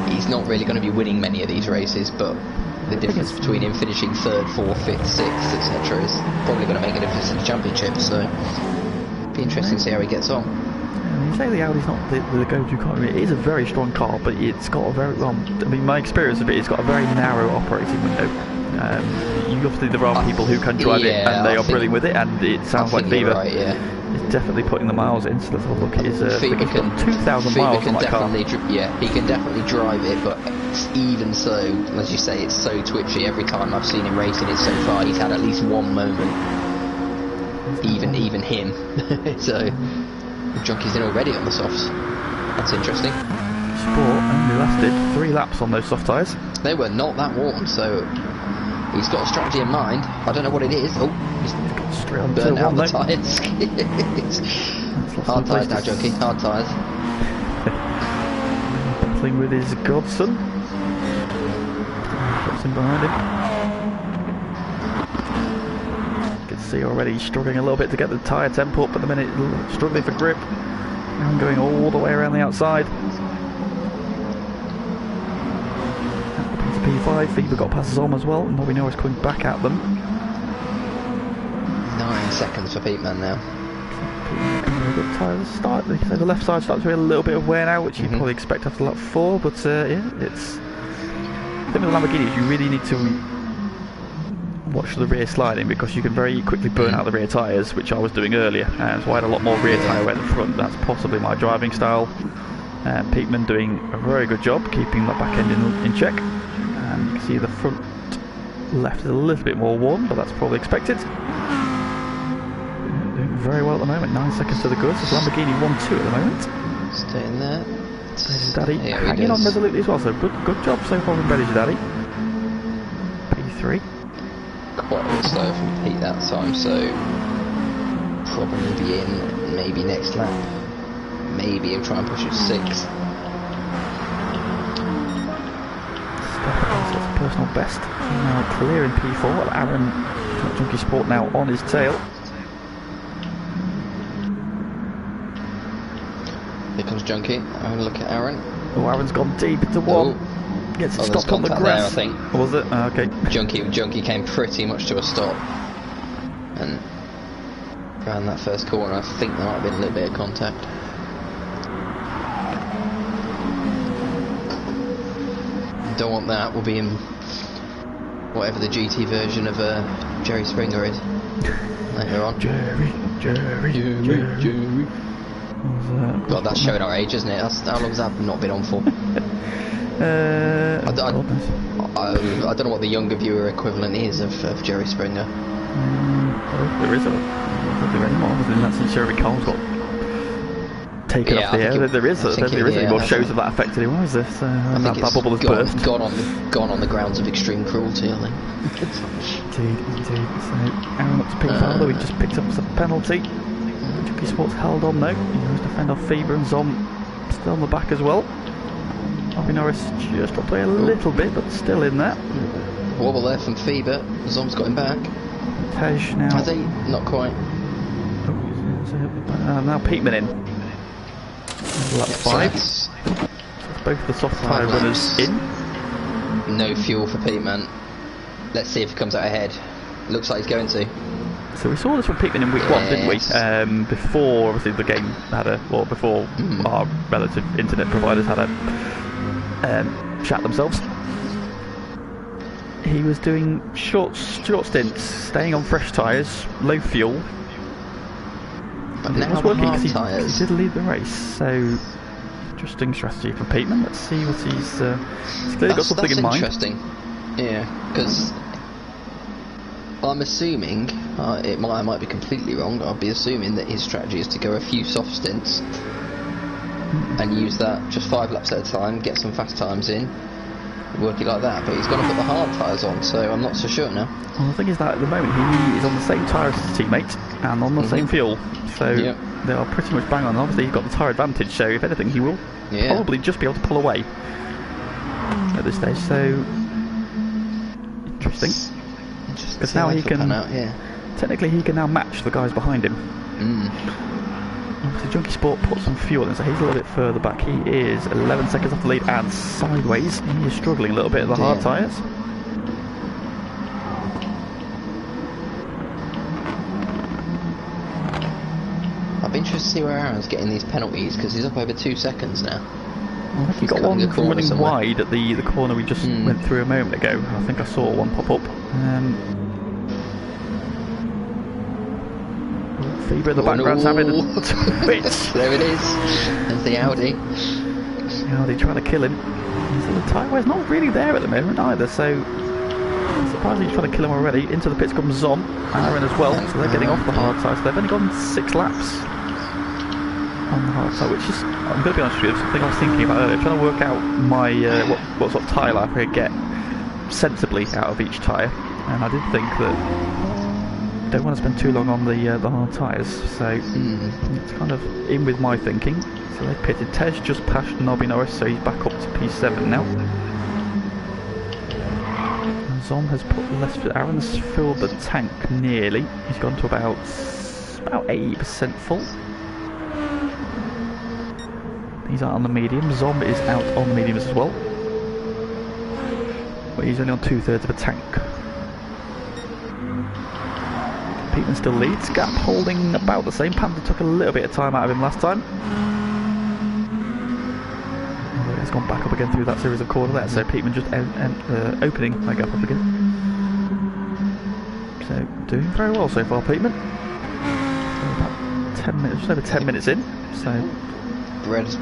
he's not really going to be winning many of these races. But the difference between him finishing 3rd, 4th, 5th, 6th, etc. is probably going to make a difference in the championship. So it'll be interesting to see how he gets on. You say the Audi's not the go-to car. I mean, it is a very strong car, but it's got a very I mean, my experience of it, it's got a very narrow operating window. Obviously there are people who can drive it and they are brilliant with it, and it sounds like Fever is definitely putting the miles in. So let's have a look at his. Fever can 2,000 miles on that car. He can definitely drive it, but even so, as you say, it's so twitchy. Every time I've seen him racing it so far, he's had at least one moment. Even him. So. Junkie's in already on the softs. That's interesting. Sport only lasted 3 laps on those soft tyres. They were not that warm, so he's got a strategy in mind. I don't know what it is. Oh, he's got straight on burned out the tyres. Hard tyres now, Junkie. Hard tyres. Battling with his godson. Drops in behind him. See already struggling a little bit to get the tyre temp up at the minute, struggling for grip, and going all the way around the outside. Up into P5, Fever got past Zom as well, and Bobby Norris coming back at them. 9 seconds for Peteman now. Good tyres start. So the left side starts to be a little bit of wear now, which you probably expect after lap 4, but yeah, it's. I think with the Lamborghinis, you really need to watch the rear sliding, because you can very quickly burn out the rear tyres, which I was doing earlier, so I had a lot more rear tyre wear at the front. That's possibly my driving style. Peteman doing a very good job keeping that back end in check, and you can see the front left is a little bit more worn, but that's probably expected. Doing very well at the moment, 9 seconds to the good. So Lamborghini 1-2 at the moment. Staying there. There's Daddy hanging on resolutely as well, so good job so far from Betty's Daddy. P3. Quite a bit slow from Pete that time, so probably be in maybe next lap. Maybe he'll try and push it to 6. That's a personal best. Now clear in P4. Aaron, Junkie Sport now on his tail. Here comes Junkie. Have a look at Aaron. Oh, Aaron's gone deep into 1. Gets stopped on the grass. There, I think. Was it? Oh, okay. Junkie came pretty much to a stop and around that first corner. I think there might have been a little bit of contact. Don't want that. We'll be in whatever the GT version of Jerry Springer is later on. Jerry. God, that's showing our age, isn't it? How long has that not been on for? I don't know what the younger viewer equivalent is of Jerry Springer. There is there anymore. Not since Jeremy Cole's got taken off the air. There isn't any more shows of that effect anymore, is there? So that bubble has burst. Gone on the grounds of extreme cruelty, I think. Indeed. So Aaron up to P5, though he just picked up some penalty. Junkie Sports held on though. He was to fend off Fever and Zom still on the back as well. Bobby Norris just dropped away a little bit, but still in there. Wobble there from Fever. Zom's got him back. Tej now. Are they? Not quite. So, now Peteman in. Lap 5. So Both the soft tyre runners in. No fuel for Peteman. Let's see if he comes out ahead. Looks like he's going to. So we saw this from Peteman in week 1, didn't we? Before obviously the game had before our relative internet providers had shat themselves. He was doing short stints, staying on fresh tyres, low fuel. And it was working because he did lead the race. So interesting strategy for Peteman. Let's see what he's clearly got something in mind. Interesting. Yeah, because I'm assuming, I might be completely wrong, I'll be assuming that his strategy is to go a few soft stints and use that just 5 laps at a time, get some fast times in, work it like that. But he's going to put the hard tyres on, so I'm not so sure now. Well, the thing is that at the moment he is on the same tyre as his teammate and on the same fuel, so they are pretty much bang on. Obviously he's got the tyre advantage, so if anything he will probably just be able to pull away at this stage. So interesting. Because now he can, technically he can now match the guys behind him. Obviously Junkie Sport put some fuel in, so he's a little bit further back. He is 11 seconds off the lead and sideways. He is struggling a little bit at the hard tyres. I'd be interested to see where Aaron's getting these penalties, because he's up over 2 seconds now. I think he got one from running wide at the corner we just went through a moment ago. I think I saw one pop up. Fever in the background's having a twitch. There it is. There's the Audi. The Audi trying to kill him. The tyre is not really there at the moment either, so surprisingly he's trying to kill him already. Into the pits comes Zom, Aaron as well, so they're getting off the hard tyre. So they've only gone 6 laps on the hard tyre, which is, I'm going to be honest with you, something I was thinking about earlier, trying to work out my what sort of tyre life I could get sensibly out of each tyre, and I did think that don't want to spend too long on the hard tyres, so it's kind of in with my thinking. So they pitted. Tej just passed Nobby Norris, so he's back up to P7 now. And Zom has put less. Aaron's filled the tank nearly. He's gone to about 80% full. He's out on the medium. Zom is out on the mediums as well, but he's only on 2/3 of a tank. Peteman still leads, gap holding about the same. Panther took a little bit of time out of him last time. He's gone back up again through that series of corner there, so Peteman just opening that gap up again. So doing very well so far, Peteman. About 10 minutes, just over 10 minutes in. So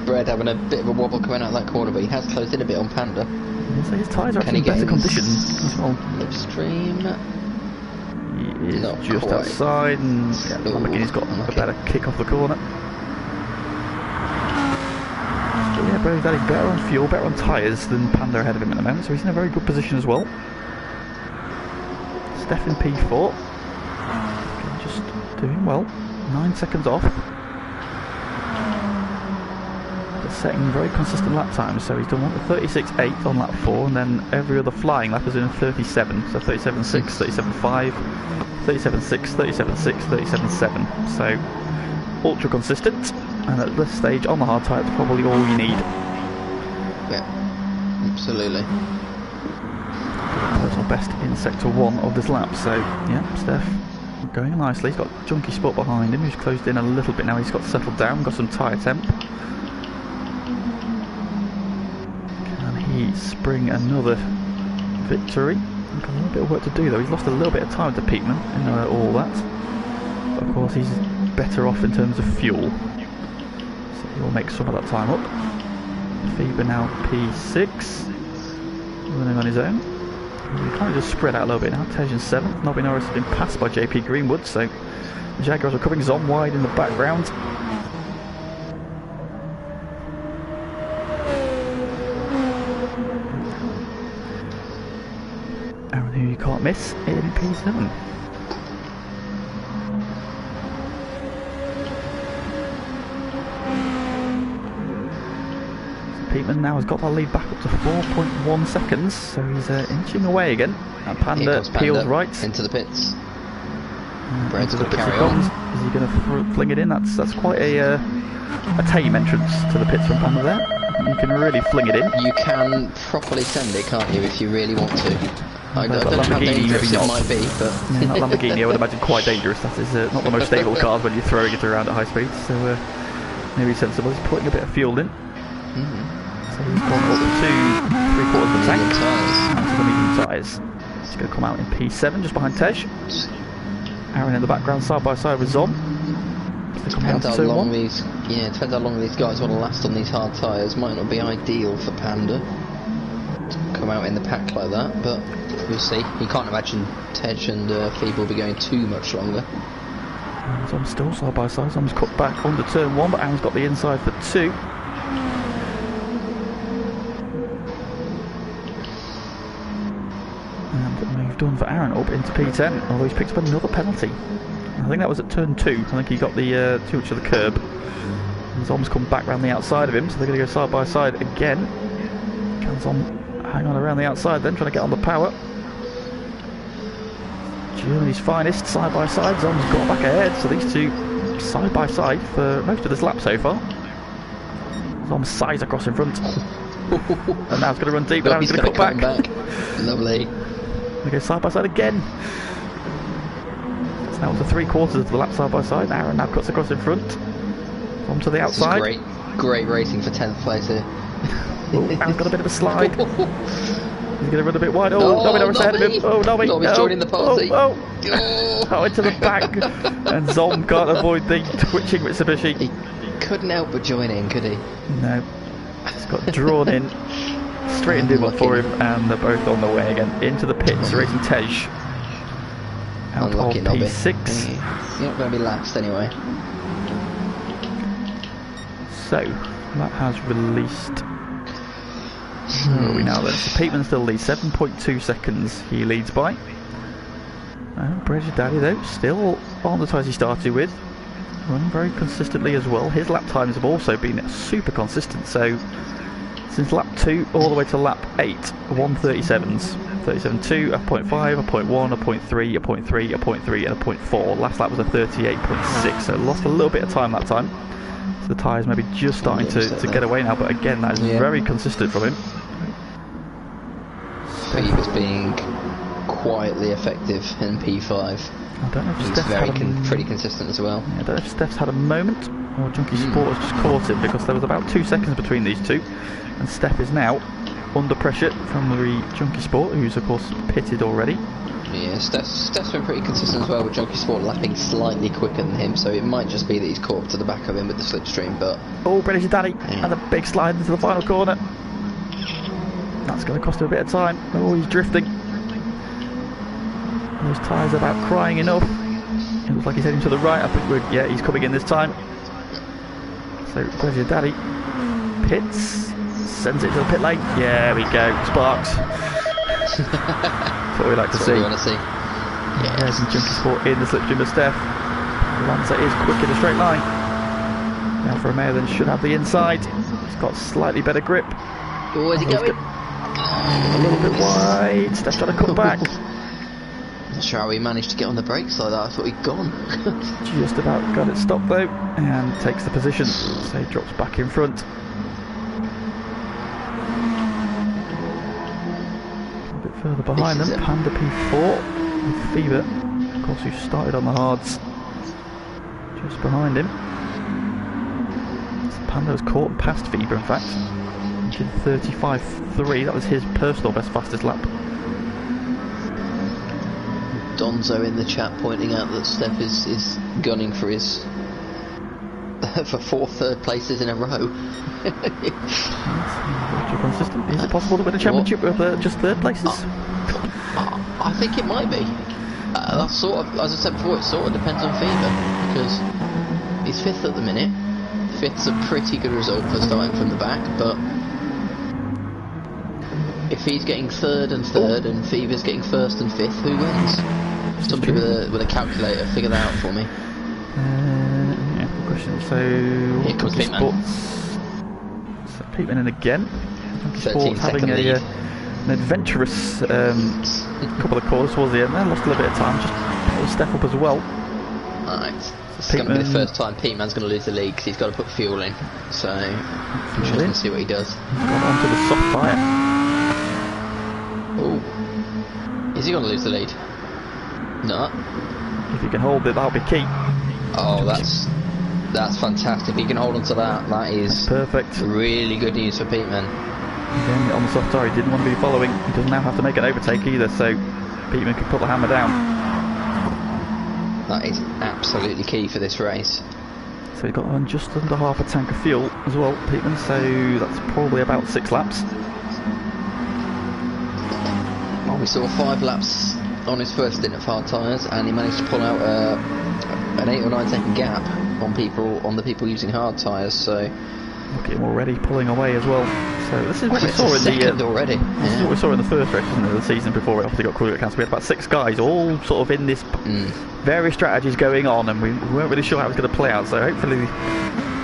Bread having a bit of a wobble coming out of that corner, but he has closed in a bit on Panda. So his tyres are actually in better condition as well. Slipstream. He is just outside, and Lamborghini's got a better kick off the corner. But yeah, Bro's adding better on fuel, better on tyres than Panda ahead of him at the moment, so he's in a very good position as well. Steph in P4. Just doing well. 9 seconds off. Setting very consistent lap times, so he's done 36.8 on lap 4, and then every other flying lap is in 37, so 37.6, 37.5, 37.6, 37.6, 37.7, so ultra consistent, and at this stage on the hard tyre it's probably all you need. Yeah, absolutely. Personal best in sector 1 of this lap, so yeah, Steph going nicely. He's got Junkie Spot behind him, who's closed in a little bit now. He's got settled down, got some tyre temp. Spring another victory. Got a little bit of work to do though. He's lost a little bit of time to Peteman in all that. But of course he's better off in terms of fuel, so he'll make some of that time up. Feber now P6, running on his own. He kind of just spread out a little bit now. Tej in 7th. Nobby Norris has been passed by JP Greenwood, so the Jaguars are coming. Zom wide in the background. You can't miss in P7. So Peteman now has got that lead back up to 4.1 seconds, so he's inching away again. And Panda peels right into the pits. Brad's Into the going to pits he carry on. comes. Is he going to fling it in? That's quite a tame entrance to the pits from Panda there. You can really fling it in. You can properly send it, can't you, if you really want to. I don't know how Lamborghini, dangerous maybe it not. might be, but... Yeah, that Lamborghini, I would imagine quite dangerous. That is not the most stable cars when you're throwing it around at high speeds. So maybe sensible. He's putting a bit of fuel in. So he's gone up to 3/4 of the tank. Medium tyres. To the medium tyres. He's going to come out in P7 just behind Tej. Aaron in the background side by side with Zom. Depends how long these, depends how long these guys want to last on these hard tyres. Might not be ideal for Panda to come out in the pack like that, but we'll see. You can't imagine Tej and Phoebe will be going too much longer. Zom's still side by side. Zom's cut back under turn 1, but Aaron's got the inside for 2. And moved on for Aaron up into P10, although he's picked up another penalty. I think that was at turn 2. I think he got the too much of the curb. And Zom's come back round the outside of him, so they're going to go side by side again. Can Zom hang on around the outside then, trying to get on the power. Germany's finest, side by side. Zom's got back ahead, so these two side by side for most of this lap so far. Zom sides across in front. And now it's going to run deep, but now he's going to cut back. Lovely. They go side by side again. So now to 3/4 of the lap side by side. Aaron now cuts across in front. Onto the outside. Great racing for 10th place here. Aaron's got a bit of a slide. He's going to run a bit wide. Nobby ahead of him. Nobby's joining the party. Into the back. And Zom can't avoid the twitching Mitsubishi. He couldn't help but join in, could he? No. He's got drawn in. Straightened him up for him, and they're both on the way again. Into the pits, racing Tej. Out of P6. You're not going to be last anyway. So, that has released. Where are we now then? So Peatman still leads, 7.2 seconds he leads by. Bridget Daddy though, still on the tyres he started with. Running very consistently as well. His lap times have also been super consistent, so since lap 2 all the way to lap 8, 137s. 37.2, a 0.5, a 0.1, a 0.3, a 0.3, a 0.3 and a 0.4. Last lap was a 38.6, so lost a little bit of time that time. So the tyres maybe just starting to get away now, but again that is very consistent from him. Steve is being quietly effective in P5. I don't know if he's Steph's pretty consistent as well. Yeah, I don't know if Steph's had a moment or Junkie Sport has just caught him, because there was about 2 seconds between these two, and Steph is now under pressure from the Junkie Sport, who's of course pitted already. Yeah, Steph's been pretty consistent as well, with Junkie Sport lapping slightly quicker than him, so it might just be that he's caught up to the back of him with the slipstream, but... Oh, British Daddy, and a big slide into the final corner. That's going to cost him a bit of time. Oh, he's drifting. Those tyres are about crying enough. It looks like he's heading to the right. I think he's coming in this time. So, where's your daddy? Pits. Sends it to the pit lane. Yeah, we go. Sparks. That's what we like to see. What we want to see. Yeah, there's some Junkie Sport in the slipstream of Steph. Lanza is quick in a straight line. Now for Romeo then should have the inside. He's got slightly better grip. Oh, where's he going? A little bit wide. Steph's trying to cut back. Not sure how he managed to get on the brakes like that. I thought he'd gone. Just about got it stopped though, and takes the position. So he drops back in front. A bit further behind them, Panda P4 with Fever, of course, who started on the hards just behind him. So Panda was caught and passed Fever, in fact. He did 35.3. That was his personal best fastest lap. Donzo in the chat pointing out that Steph is gunning for his for 4 third places in a row. Consistent. Is it possible to win a championship with just third places? I think it might be. That's sort of, as I said before, it sort of depends on Fever, because he's 5th at the minute. 5th's a pretty good result for starting from the back, but if he's getting 3rd and 3rd and Fever's getting 1st and 5th, who wins? Somebody with a calculator, figure that out for me. Yeah, good question. So, here comes Peatman. So Peatman in again. Sports having an adventurous couple of corners towards the end there. Lost a little bit of time, just pulled Steph up as well. Alright, this is going to be the first time Pete Man's going to lose the lead because he's got to put fuel in. So, interesting to see what he does. Got onto the soft tyre. Oh, is he going to lose the lead? No. If he can hold it, that'll be key. Oh, that's fantastic. If he can hold on to that, that is perfect. Really good news for Pete Man. Again, on the soft tyre, he didn't want to be following. He doesn't now have to make an overtake either, so Peteman can put the hammer down. That is absolutely key for this race. So he's got on just under half a tank of fuel as well, Peteman, so that's probably about 6 laps. Well, we saw 5 laps on his first stint of hard tyres, and he managed to pull out an 8 or 9 second gap on the people using hard tyres. So look at him already pulling away as well. So this is what we saw in the already. This is what we saw in the first race, isn't it, the season before it obviously got qualified. We had about 6 guys, all sort of in this various strategies going on, and we weren't really sure how it was going to play out. So hopefully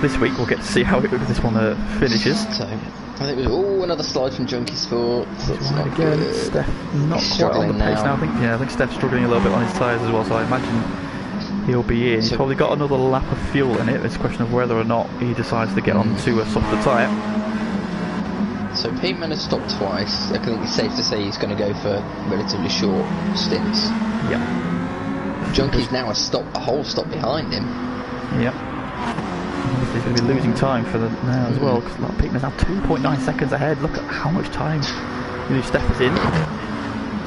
this week we'll get to see how this one finishes. So I think it was another slide from Junkie Sport. That's not again, good. Steph not quite on the pace now. I think Steph's struggling a little bit on his tyres as well. So I imagine he'll be in. He's probably got another lap of fuel in it. It's a question of whether or not he decides to get onto a softer tyre. So Pete Man has stopped twice. I think it's safe to say he's going to go for relatively short stints. Yeah. Junkie's now a whole stop behind him. Yep. He's going to be losing time for now as well, because Pete Man's now 2.9 seconds ahead. Look at how much time. Steph is in.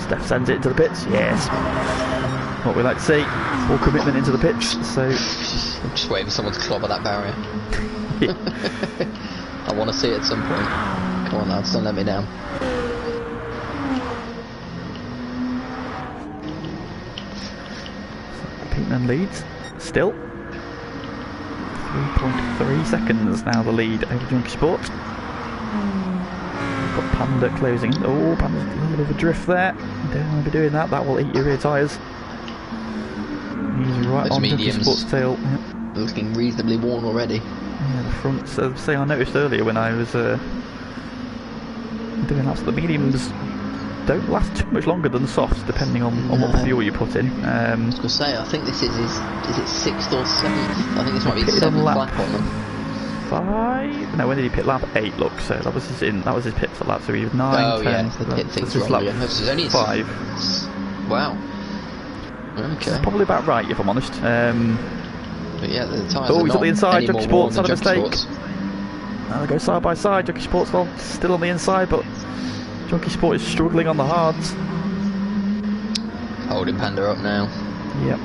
Steph sends it into the pits. Yes. What we like to see. Full commitment into the pits. So I'm just waiting for someone to clobber that barrier. I want to see it at some point. Come on, lads, don't let me down. Peteman leads still. 3.3 seconds now the lead over Junkie Sport. We've got Panda closing. Oh, Panda's a little bit of a drift there. Don't want to be doing that. That will eat your rear tyres. He's right on Junkie Sport's tail. Yep. Looking reasonably worn already. Yeah, the front. Say I noticed earlier when I was doing laps, the mediums don't last too much longer than the softs, depending on what fuel you put in. I was going to say, I think this is it 6th or 7th? I think this might be 7th lap on them. 5? No, when did he pit? Lap 8. Look, so that was his pit for lap. So he was 9. Oh 10, yeah, the pit thing's wrong. Lap this is only 5. Wow. Okay. That's probably about right, if I'm honest. But yeah, the tyres he's on the inside. Junkie Sports had a mistake. Now they go side by side. Junkie Sports still on the inside, but Junkie Sport is struggling on the hards. Holding Panda up now. Yep.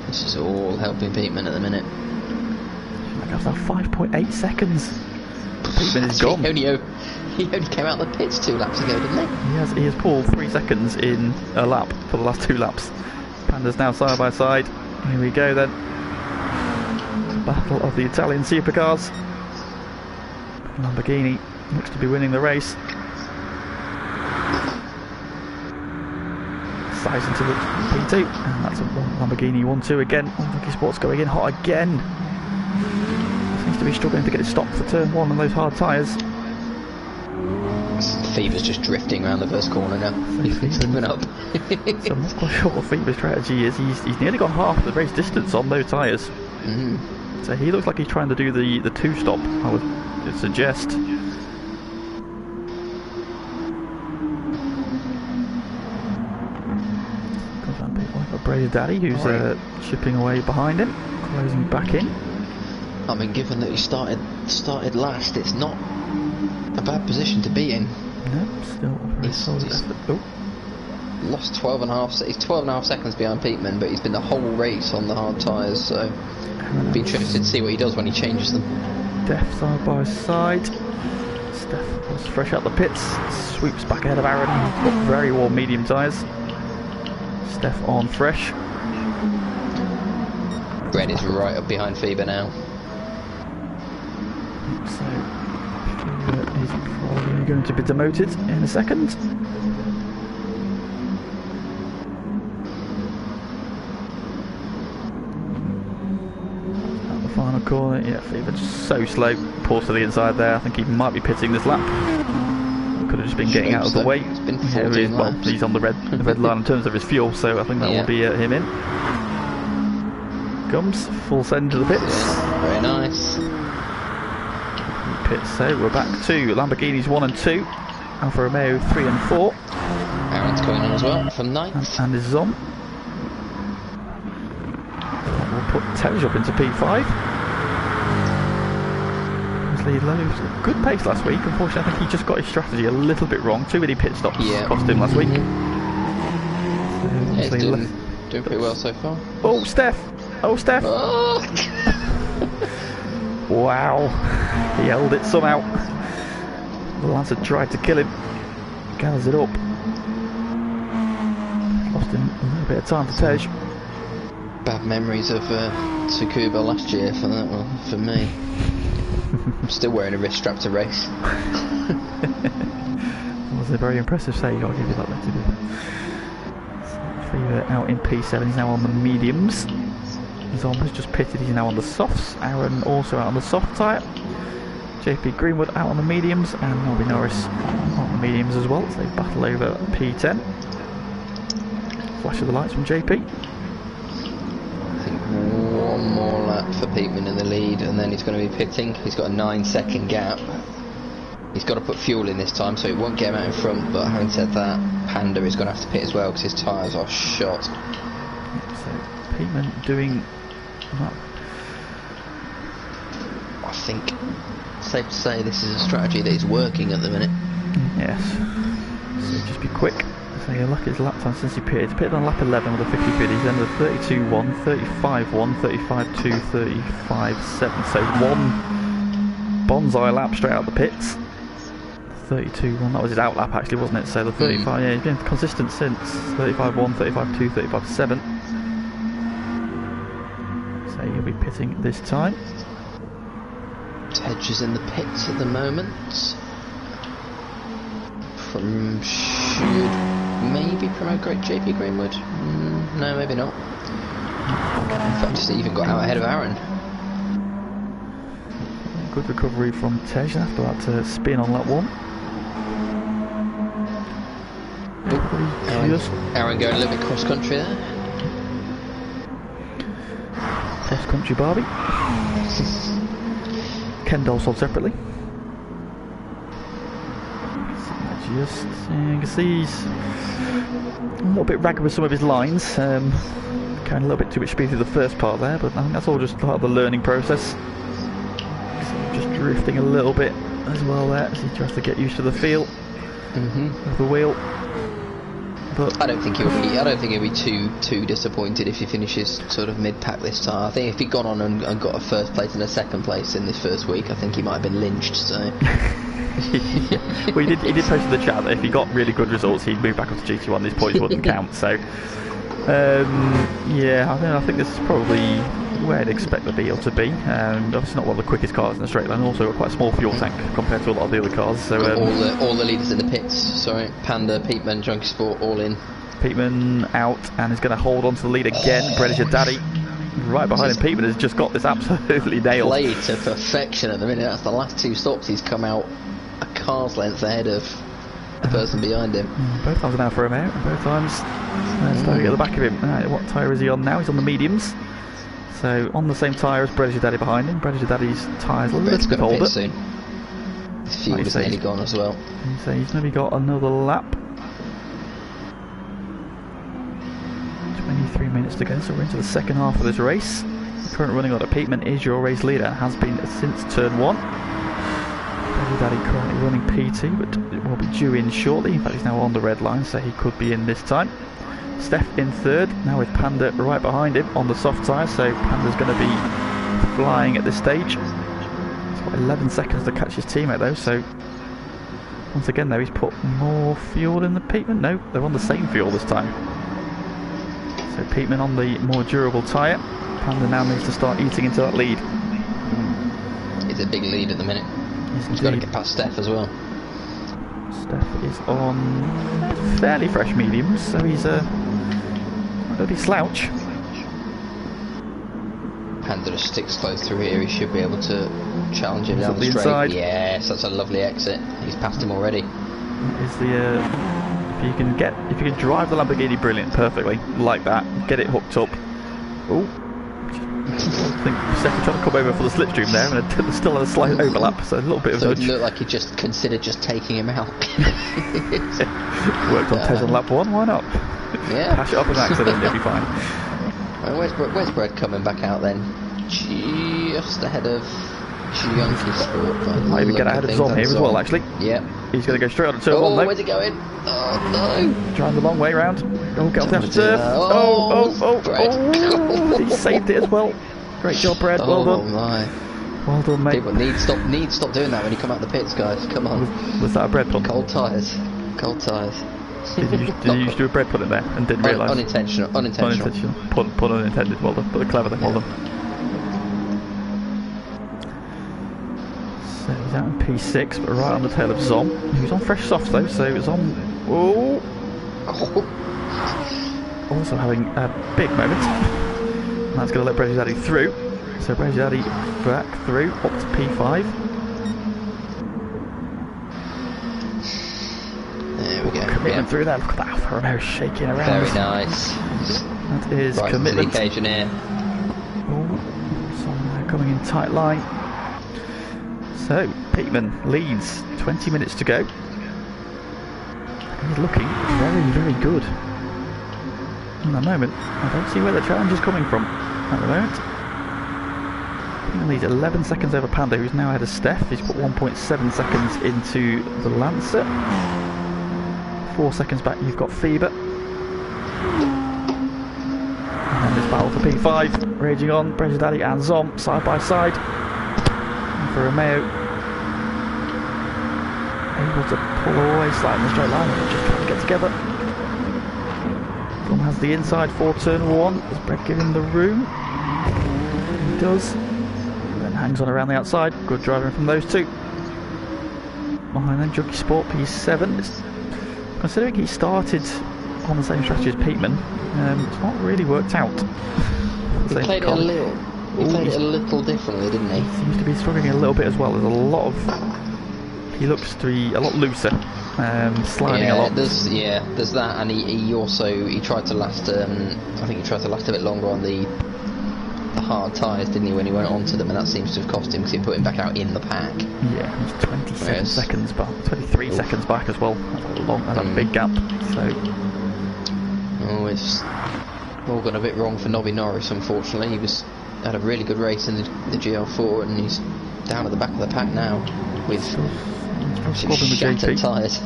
This is all helping Peteman at the minute. That's now 5.8 seconds. Peteman is gone. He only came out of the pits 2 laps ago, didn't he? He has pulled 3 seconds in a lap for the last 2 laps. Panda's now side by side. Here we go then. Battle of the Italian supercars. Lamborghini looks to be winning the race. Size into the P2, and that's a Lamborghini 1-2 again. Junkie Sports going in hot again. Seems to be struggling to get it stopped for turn 1 on those hard tyres. Fever's just drifting around the first corner now. He's coming up. So I'm not quite sure what Fever's strategy is. He's nearly got half the race distance on those tyres. So he looks like he's trying to do the 2-stop, I would suggest. Got Brady Daddy, who's chipping away behind him, closing back in. I mean, given that he started last, it's not a bad position to be in. No, still a very solid effort. Lost 12.5. He's 12.5 seconds behind Peteman, but he's been the whole race on the hard tyres. So, be interested to see what he does when he changes them. Steph side by side. Steph was fresh out the pits, sweeps back ahead of Aaron. He's got very warm medium tyres. Steph on fresh. Red is right up behind Fever now. So he's probably going to be demoted in a second. At the final corner, yeah, Fever just so slow. Pulls to the inside there. I think he might be pitting this lap. Could have just been getting out of the way. It's been 14 laps. He's on the red line in terms of his fuel, so I think that will be him in. comes, full send to the pits. Yeah, very nice. Pits, so we're back to Lamborghinis 1 and 2, Alfa Romeo 3 and 4. Aaron's coming on as well from 9th. And this is on. We'll put Tej up into P5. Lead low. Good pace last week. Unfortunately, I think he just got his strategy a little bit wrong. Too many pit stops cost him last week. Yeah, he's doing pretty well so far. Oh, Steph! Oh, Steph! Oh. Wow. He held it somehow. The lads had tried to kill him. Gathers it up. Lost him a little bit of time to Tej. Bad memories of Tsukuba last year for that one, for me. I'm still wearing a wrist strap to race. That was a very impressive save, I'll give you that one to do. Fever out in P7, he's now on the mediums. He's almost just pitted, he's now on the softs. Aaron also out on the soft tyre. JP Greenwood out on the mediums, and Norby Norris on the mediums as well, so they battle over P10. Flash of the lights from JP. One more lap for Peatman in the lead, and then he's going to be pitting. He's got a 9-second gap. He's got to put fuel in this time, so it won't get him out in front. But having said that, Panda is going to have to pit as well because his tyres are shot. So Peatman doing that. I think it's safe to say this is a strategy that is working at the minute. Yes. So just be quick. So yeah, look at his lap time since he pitted. He pitted on lap 11 with a 50 bid. He's ended 32.1, 35.1, 35.2, 35.7. So one bonsai lap straight out the pits. 32.1, that was his out lap actually, wasn't it? So the 35, yeah, he's been consistent since. 35.1, 35.2, 35.7. So he'll be pitting this time. Tej is in the pits at the moment. From should maybe promote great JP Greenwood. No, maybe not. In fact, he's even got out ahead of Aaron. Good recovery from Tej after that spin on lap 1. Aaron going a little bit cross country there. Cross country Barbie. Kendall sold separately. Just, you can see he's a little bit ragged with some of his lines, carrying a little bit too much speed through the first part there, but I think that's all just part of the learning process. So just drifting a little bit as well there as he tries to get used to the feel of the wheel. But I don't think he'll be too disappointed if he finishes sort of mid-pack this time. I think if he'd gone on and got a first place and a second place in this first week, I think he might have been lynched. So. Well, he did post in the chat that if he got really good results, he'd move back up to GT1. These points wouldn't count. So, yeah, I think this is probably where I'd expect the Beetle to be. Obviously not one of the quickest cars in the straight line. Also got quite a small fuel tank compared to a lot of the other cars. So all the leaders in the pits. Sorry, Panda, Peatman, Junkie Sport, all in. Peatman out and is going to hold on to the lead again. Brett your daddy. Right behind him, Peatman has just got this absolutely nailed. Played to perfection at the minute. That's the last two stops. He's come out a car's length ahead of the person behind him. Both times now for him out. Both times starting at the back of him. What tyre is he on now? He's on the mediums. So on the same tyre as Brett your daddy behind him. Brett your daddy's tyre's a little bit older. Soon. His fuel is nearly gone as well. So he's maybe got another lap. 23 minutes to go, so we're into the second half of this race. The current running order, Peatman is your race leader and has been since turn 1. Daddy currently running P2, but it will be due in shortly. In fact, he's now on the red line, so he could be in this time. Steph in third, now with Panda right behind him on the soft tyre, so Panda's going to be flying at this stage. He's got 11 seconds to catch his teammate though, so once again though, he's put more fuel in the Peatman. No, they're on the same fuel this time. So Peatman on the more durable tyre. Panda now needs to start eating into that lead. It's a big lead at the minute. He's got to get past Steph as well. Steph is on fairly fresh mediums, so he's not going to be slouch. Panda just sticks close through here. He should be able to challenge him down the straight. Inside. Yes, that's a lovely exit. He's passed him already. Is the if you can drive the Lamborghini brilliant perfectly like that, get it hooked up. Oh, I think second trying to come over for the slipstream there, and there's still a slight overlap, so a little bit of so nudge. it looked like he just considered just taking him out. Worked on Tez on lap 1, why not? Yeah. Pass it up an accident, you'll be fine. Well, where's Brad coming back out then? Just ahead of Junkie Sport. Might even get ahead of Zom here as well, actually. Yeah. He's going to go straight on to turn 1 though. Where's he going? Oh no. Trying the long way round. Oh, get off the turf. Oh, he saved it as well. Great job, Brad. Well done. Oh my. Well done, mate. People need to stop doing that when you come out the pits, guys. Come on. Was that a bread pun? Cold tyres. Cold tyres. Did you used to do a bread pun in there and didn't realise? Unintentional. Pun unintended. Well done. But clever then. Well done. So he's out in P6, but right on the tail of Zom. He was on fresh softs though, so Zom. Oh. Also having a big moment. And that's going to let Brady Daddy through. So Brady Daddy back through, up to P5. There we go. Commitment through there. Look at that Alfa Romeo shaking around. Very nice. That is Right commitment. for the occasion here. Oh, Zom coming in tight line. So Peatman leads. 20 minutes to go. He's looking very, very good. In the moment, I don't see where the challenge is coming from at the moment. He leads 11 seconds over Panda, who's now ahead of Steph. He's put 1.7 seconds into the Lancer. 4 seconds back, you've got Feber. And this battle for P5, raging on. Brady Daddy and Zom side by side. And for Romeo, able to pull away slightly in the straight line, just trying to get together. Zom has the inside for turn 1. Does Brett give him the room? He does. Then hangs on around the outside. Good driving from those two. Behind then, Junkie Sport P7. Considering he started on the same strategy as Peatman, it's not really worked out. He played it a little. He played it a little differently, didn't he? Seems to be struggling a little bit as well. There's a lot of. He looks to be a lot looser, sliding a lot. There's that, and he tried to last. I think he tried to last a bit longer on the hard tyres, didn't he, when he went onto them, and that seems to have cost him because he put him back out in the pack. Yeah, he's 27 seconds back, 23 seconds back as well. That's a big gap. So. Oh, it's all gone a bit wrong for Nobby Norris, unfortunately. He had a really good race in the GL4, and he's down at the back of the pack now with shattered tyres.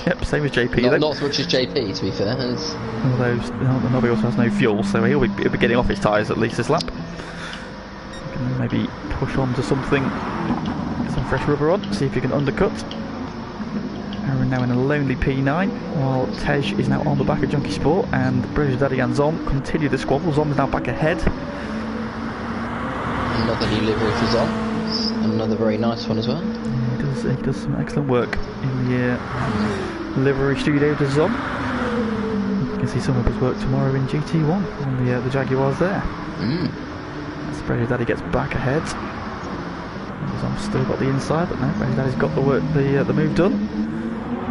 Yep, same as JP. Not as much as JP, to be fair. Although Nobby also has no fuel, so he'll be getting off his tyres at least this lap. He can maybe push on to something, get some fresh rubber on, see if he can undercut. And we're now in a lonely P9, while Tej is now on the back of Junkie Sport, and British Daddy and Zom continue the squabble. Zom is now back ahead. Another new livery for Zom. Another very nice one as well. Yeah, he does some excellent work in the livery studio to Zom. You can see some of his work tomorrow in GT1 on the Jaguars there. As British Daddy gets back ahead. Zom's still got the inside, but no, British Daddy's got the move done.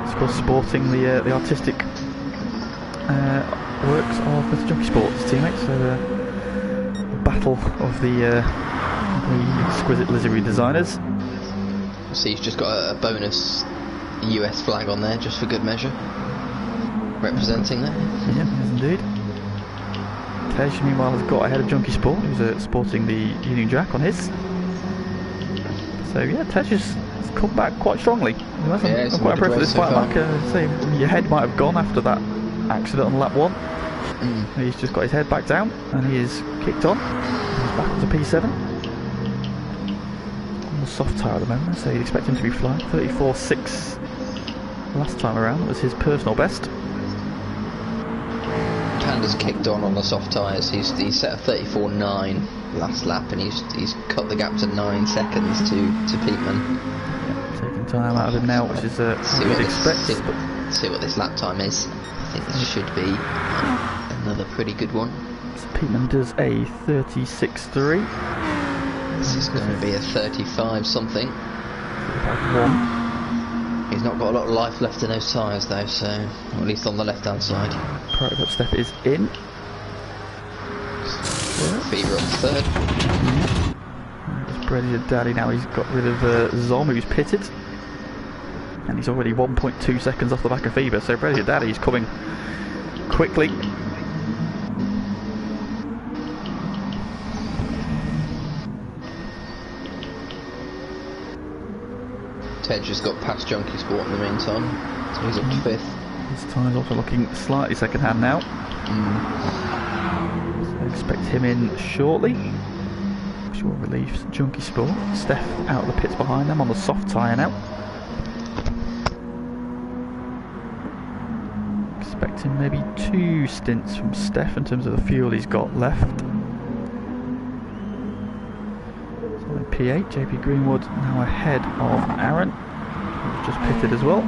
Of course, sporting the artistic works of Mr. Junkie Sport's teammates. So the battle of the exquisite livery designers. So he's just got a bonus US flag on there, just for good measure, representing that. Yeah, yes indeed. Tej, meanwhile, has got ahead of Junkie Sport, who's sporting the Union Jack on his. So yeah, Tej has come back quite strongly. I'm quite impressed with this fight back. Your head might have gone after that accident on lap 1. He's just got his head back down and he is kicked on. He's back onto P7. On the soft tyre at the moment, so you'd expect him to be flying 34.6 last time around. That was his personal best. Panda's kicked on the soft tyres. He's set a 34.9 last lap, and he's cut the gap to 9 seconds to Peatman. Yeah, taking time out of him now, which is what you'd expect. See what this lap time is. I think this should be another pretty good one. So Peatman does a 36.3. This is going to be a 35 something. 35.1. He's not got a lot of life left in those tyres though, so at least on the left hand side. Prototype step is in. Fever up to third. It's Brilliant Daddy now. He's got rid of Zom, who's pitted. And he's already 1.2 seconds off the back of Fever, so Brilliant Daddy's coming quickly. Ted just got past Junkie Sport in the meantime, so he's up to fifth. His time's also looking slightly second hand now. So expect him in shortly. Short relief, Junkie Sport. Steph out of the pits behind them on the soft tyre now. Expecting maybe 2 stints from Steph in terms of the fuel he's got left. So in P8, JP Greenwood now ahead of Aaron, who's just pitted as well.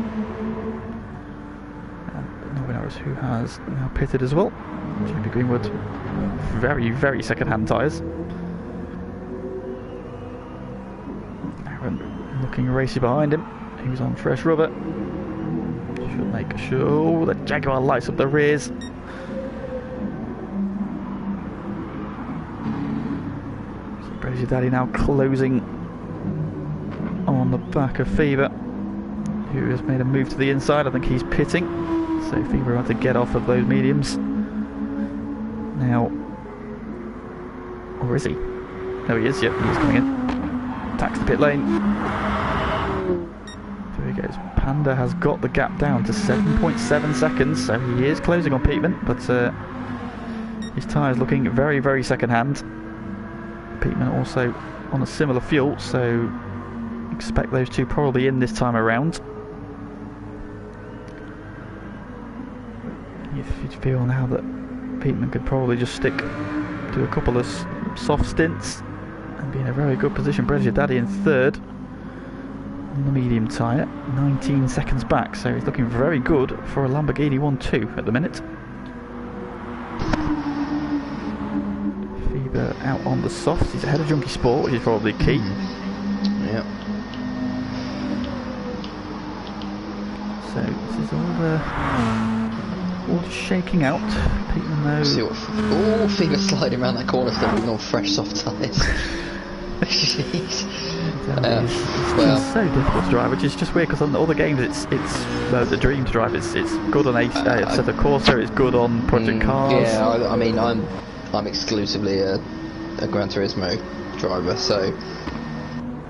Who has now pitted as well. JP Greenwood, very, very second-hand tyres. Aaron looking racy behind him. He was on fresh rubber. Should make sure. Oh, the Jaguar lights up the rears. Praise your daddy now closing on the back of Fever, who has made a move to the inside. I think he's pitting. So Fever had to get off of those mediums. Now, or is he? No, he is. Yep, he's coming in. Attacks the pit lane. There he goes. Panda has got the gap down to 7.7 seconds, so he is closing on Peatman, but his tyre's looking very, very second-hand. Peatman also on a similar fuel, so expect those two probably in this time around. You'd feel now that Peatman could probably just stick to a couple of soft stints and be in a very good position. Bredger Daddy in third on the medium tyre, 19 seconds back, so he's looking very good for a Lamborghini 1-2 at the minute. Fever out on the softs, he's ahead of Junkie Sport, which is probably key. Yep. So this is all just shaking out. Peatman though. See what? Oh, Fever sliding around that corner still with all fresh soft tyres. Jeez. It's so difficult to drive, which is just weird because on all the games it's the dream to drive. It's good on Assetto Corsa. It's good on Project Cars. Yeah, I mean I'm exclusively a Gran Turismo driver, so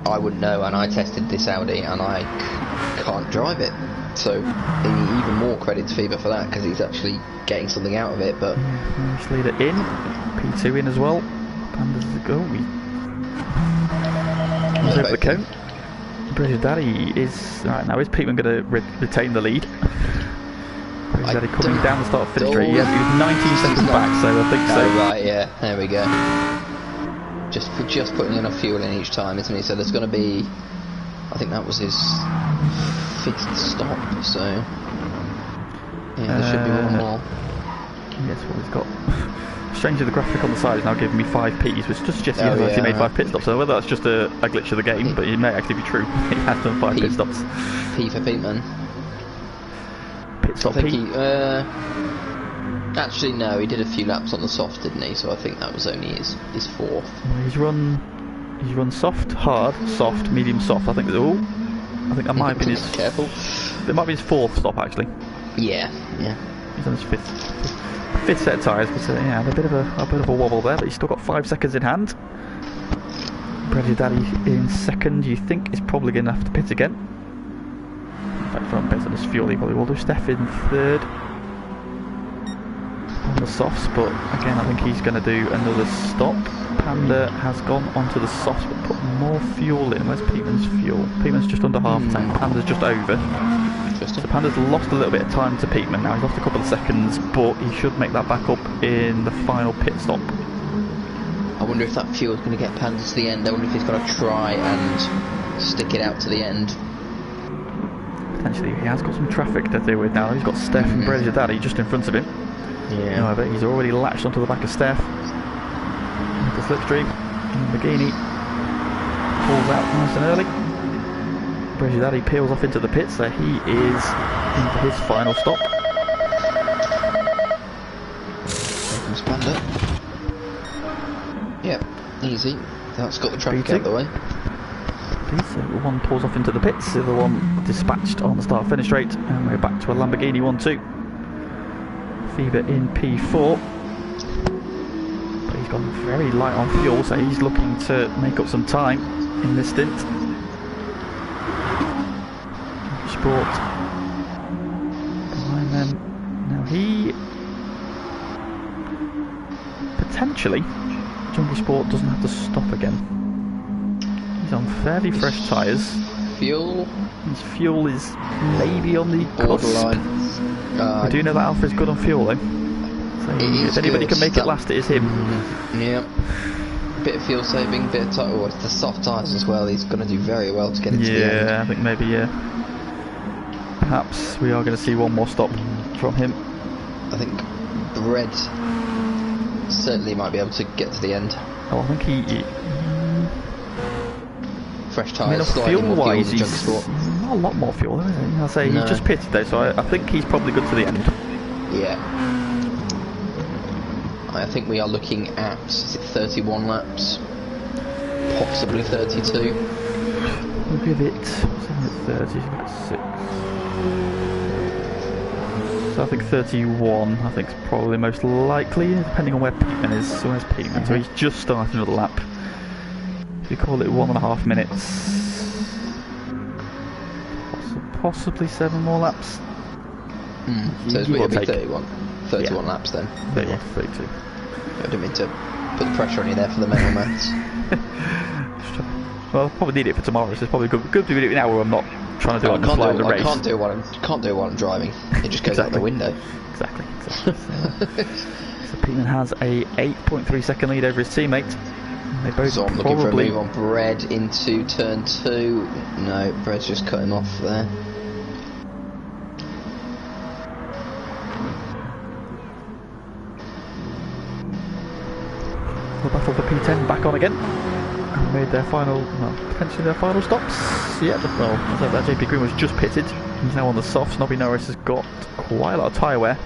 I wouldn't know. And I tested this Audi and I can't drive it. So even more credit to Fever for that, because he's actually getting something out of it. But nice leader in, P2 in as well. Panda's a go. He's over the cone. Bridget Daddy is right now. Is Peatman going to retain the lead? Bridget Daddy coming down the start of finish straight. He was 19 seconds back, so I think so. Oh, right, yeah. There we go. Just putting enough fuel in each time, isn't he? So there's going to be. I think that was his 5th stop, so yeah, there should be one more. Yes, well, he's got. Strangely, the graphic on the side is now giving me 5 Ps, which just suggests he has actually made 5 pit stops. So whether that's just a glitch of the game, but it may actually be true. He has done 5 pit stops. P for Peatman. Pit stop P. Actually, no, he did a few laps on the soft, didn't he? So I think that was only his 4th. Well, he's run soft, hard, soft, medium, soft. I think I think that might have been his. Careful. It might be his 4th stop actually. Yeah. He's on his 5th set of tyres, but yeah, a bit of a wobble there, but he's still got 5 seconds in hand. Bredger Daddy in second, you think is probably going to have to pit again. In fact, from based on his fuel, he probably will do. Steph in third on the softs, but again, I think he's going to do another stop. Panda has gone onto the softs, but put more fuel in. Where's Peatman's fuel? Peatman's just under half tank. Panda's just over. So Panda's lost a little bit of time to Peatman now. He's lost a couple of seconds, but he should make that back up in the final pit stop. I wonder if that fuel's going to get Panda to the end. I wonder if he's going to try and stick it out to the end. Potentially, he has got some traffic to deal with now. He's got Steph and Bredger Daddy just in front of him. Yeah. However, he's already latched onto the back of Steph. The slipstream. Lamborghini pulls out nice and early. Bredger Daddy peels off into the pits, so he is into his final stop. Here comes Panda. Easy. That's got the traffic out of the way. So one pulls off into the pits, the other one dispatched on the start-finish straight, and we're back to a Lamborghini 1-2. Fever in P4. But he's gone very light on fuel, so he's looking to make up some time in this stint. Sport behind them. Now he potentially, Junkie Sport doesn't have to stop again. He's on fairly fresh tyres. Fuel? His fuel is maybe on the cusp. We do know that Alpha's good on fuel though. So if anybody can make it last, it is him. Yeah. Bit of fuel saving, bit of tyre. Oh, it's the soft tyres as well. He's going to do very well to get into the end. Yeah, I think maybe, perhaps we are going to see one more stop from him. I think the red certainly might be able to get to the end. Oh, I think he fresh tyres, fuel-wise, he's not a lot more fuel, is he? I'll say he just pitted though, so I think he's probably good to the end. Yeah. I think we are looking at, is it 31 laps? Possibly 32. We'll give it 30, 6. So I think 31, I think is probably most likely, depending on where Peteman is. So where's Peteman? So he's just started another lap. We call it 1.5 minutes. Possibly 7 more laps. So it's going to be 31 laps then. 31 to 32. I didn't mean to put the pressure on you there for the mental maths. Well, I'll probably need it for tomorrow, so it's probably good to do it now where I'm not trying to do it on the fly of the race. I can't do it while I'm driving. It just goes out the window. Exactly. So Peteman has a 8.3 second lead over his teammate. They both so I'm looking for a move on Bread into turn 2. No, Bread's just cut him off there. The battle for P10 back on again. And made their final, potentially their final stops. Yeah, well, that JP Green was just pitted. He's now on the softs. Nobby Norris has got quite a lot of tyre wear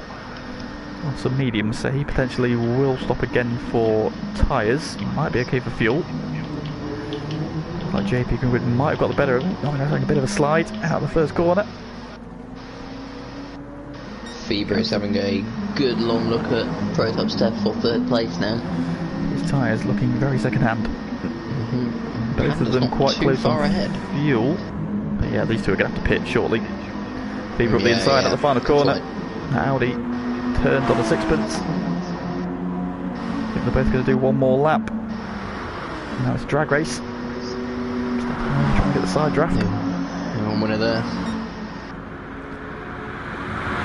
on some mediums, so he potentially will stop again for tyres. Might be okay for fuel. Like JP Greenwood might have got the better of him. Oh, he's having a bit of a slide out of the first corner. Fever is having a good long look at Pro-Top Steph for 3rd place now. His tyres looking very second-hand. Both of them quite close on ahead. Fuel. But yeah, these two are going to have to pit shortly. Fever up the inside at the final corner. Audi turned on the sixpence. I think they're both going to do one more lap. Now it's a drag race. Try and get the side draft. One winner there.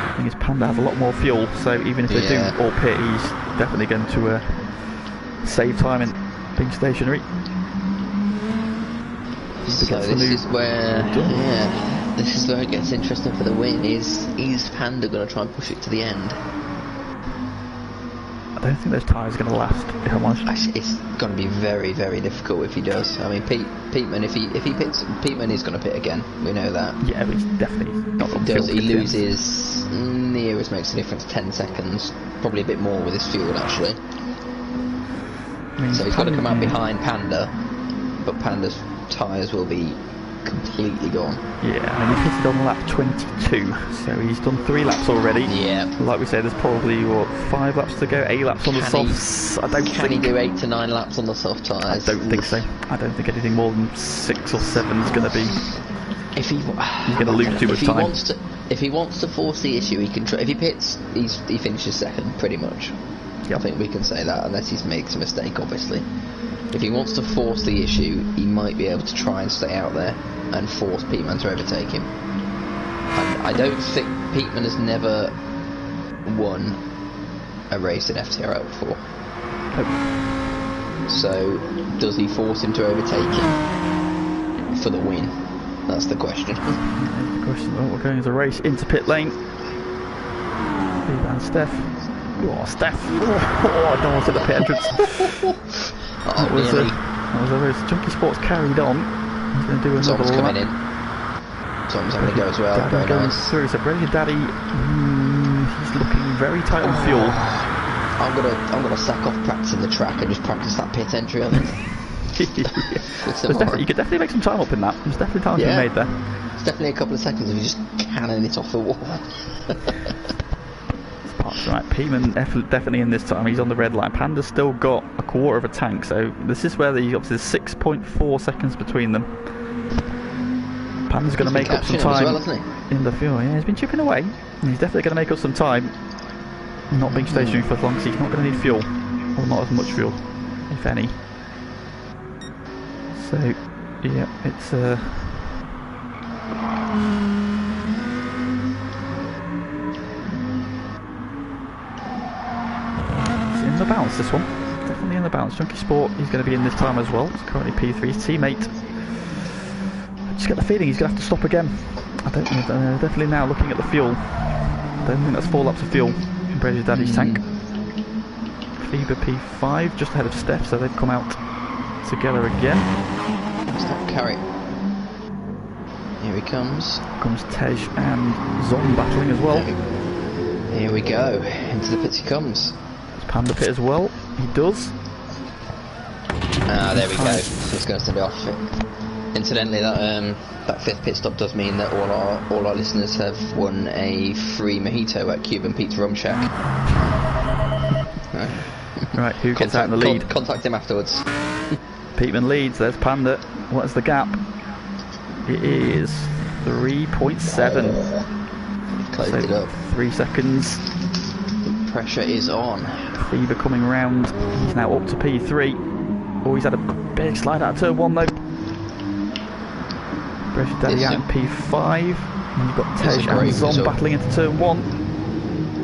I think his Panda has a lot more fuel, so even if they do all pit, he's definitely going to save time in being stationary. So this is where, this is where it gets interesting for the win. Is Panda going to try and push it to the end? I don't think those tyres are going to last, if I'm honest. It's going to be very, very difficult if he does. I mean, Peteman, if he pits, Peteman is going to pit again. We know that. Yeah, but he's definitely not if he does, he loses nearest makes a difference 10 seconds, probably a bit more with his fuel actually. I mean, so he's got to come out behind Panda, but Panda's tyres will be completely gone. Yeah, and he pitted on lap 22, so he's done 3 laps already. Yeah. Like we said, there's probably, 5 laps to go, 8 laps on the softs. Can he do 8 to 9 laps on the soft tyres? I don't think so. I don't think anything more than 6 or 7 is going to be... he's going to lose too much time. If he wants to force the issue, he can try. If he pits, he finishes second, pretty much. Yep. I think we can say that, unless he makes a mistake, obviously. If he wants to force the issue, he might be able to try and stay out there and force Peteman to overtake him. And I don't think Peteman has never won a race in FTRL before. Nope. So, does he force him to overtake him for the win? That's the question. We're going as a race into pit lane. And Steph. Oh, Steph. Oh, I don't want to see the pit entrance. That was a race. Junkie Sports carried on. He's going to do another Tom's lap. coming in. Tom's having to go as well. Very going nice. through. So Brady Daddy, he's looking very tight on fuel. I'm gonna sack off practicing the track and just practice that pit entry. I think. You could definitely make some time up in that. There's definitely time to be made there. It's definitely a couple of seconds if you just cannon it off the wall. Sparks right. Peatman definitely in this time. He's on the red line. Panda's still got a quarter of a tank, so this is where obviously there's 6.4 seconds between them. Panda's going to make up some time in the fuel. Yeah, he's been chipping away, and he's definitely going to make up some time. Not being stationary for as long as he's not going to need fuel, or not as much fuel, if any. So, yeah, it's in the balance, this one. Definitely in the balance. Junkie Sport, he's going to be in this time as well. It's currently P3. His teammate, I just get the feeling he's going to have to stop again. I don't know. Definitely now looking at the fuel. I don't think that's 4 laps of fuel in Brej's Daddy's tank. FIBA P5, just ahead of Steph, so they've come out together again. Stop carry. Here he comes. Comes Tej and Zon battling as well. Here we go. Into the pits he comes. Does Panda pit as well? He does. Ah, there we go. So it's going to send it off. Incidentally, that 5th pit stop does mean that all our listeners have won a free mojito at Cuban Pizza Rum Shack. Right, who gets out in the lead? Contact him afterwards. Peatman leads. There's Panda. What is the gap? It is 3.7. Closed it up. 3 seconds. The pressure is on. Fever coming round. He's now up to P3. Oh, he's had a big slide out of turn 1 though. Brej's Daddy out in P5. And you've got Tej and Zon battling into turn 1.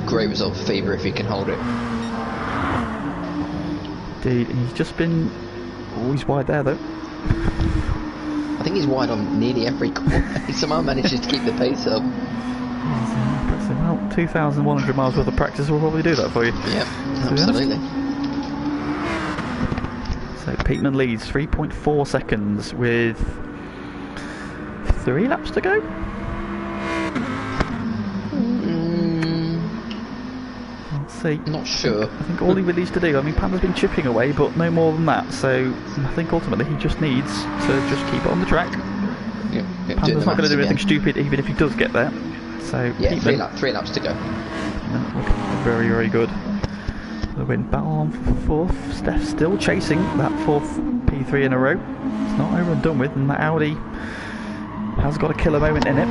Great result for Fever if he can hold it. Indeed, he's just been... Oh, he's wide there though. I think he's wide on nearly every corner. He somehow manages to keep the pace up. Well, 2,100 miles worth of practice will probably do that for you. Yep, absolutely. So Peatman leads 3.4 seconds with 3 laps to go. See. Not sure. I think all he really needs to do, I mean, Panda's been chipping away, but no more than that, so I think ultimately he just needs to just keep it on the track. Yep, Panda's not going to do anything stupid even if he does get there. So yeah, 3 laps to go. Looking very, very good. The win battle on for 4th. Steph's still chasing that 4th P3 in a row. It's not over and done with, and that Audi has got a killer moment in it.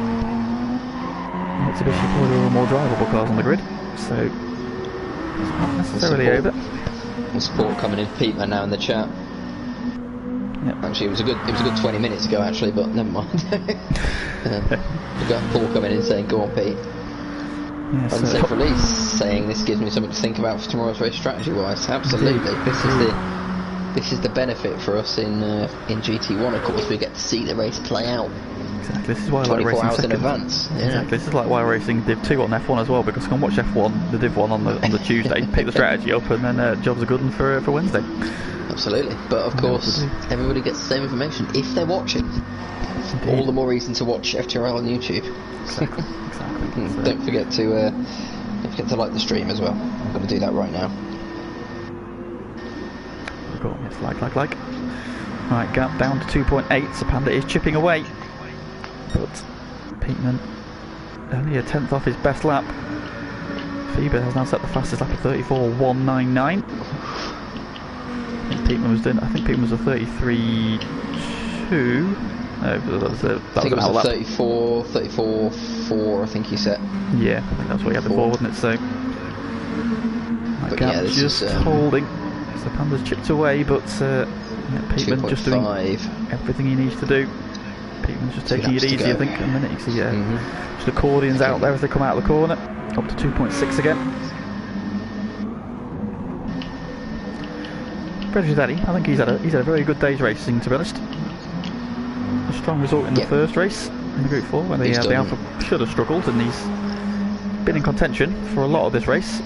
Mitsubishi probably one of the more drivable cars on the grid, so it's not necessarily over. The support coming in, Peatman now in the chat. Yep. Actually, it was a good 20 minutes ago actually, but never mind. We've got Paul coming in saying, "Go on, Pete." Yes, Unsafe release saying this gives me something to think about for tomorrow's race strategy-wise. Absolutely, this is the benefit for us in GT1. Of course, we get to see the race play out. Exactly. This is why I like 24 racing hours second. in advance. Yeah. Exactly. This is like why I'm racing Div 2 on F1 as well, because I can watch F1, the Div 1 on the Tuesday, pick the strategy up, and then jobs are good for Wednesday. Absolutely. But of course, everybody gets the same information if they're watching. Indeed. All the more reason to watch FTRL on YouTube. Exactly. So. Don't forget to like the stream as well. I'm going to do that right now. Cool. Yes, like. Right, gap down to 2.8. So Panda is chipping away, but Peatman only a 10th off his best lap. Feber has now set the fastest lap of 34.199. Peatman was doing. I think Peatman was a 33.2. No, that was an outlap. 34.4. I think he set. Yeah, I think that's what he had before, wasn't it? So, that gap yeah, just holding. So Panda's chipped away, but Peatman just doing everything he needs to do. Peatman's just taking it easy, I think. A minute, you can see just accordions out there as they come out of the corner. Up to 2.6 again. Brej's Daddy, I think he's had a very good day's racing, to be honest. A strong result in the first race in the Group 4, where the Alpha should have struggled, and he's been in contention for a lot of this race.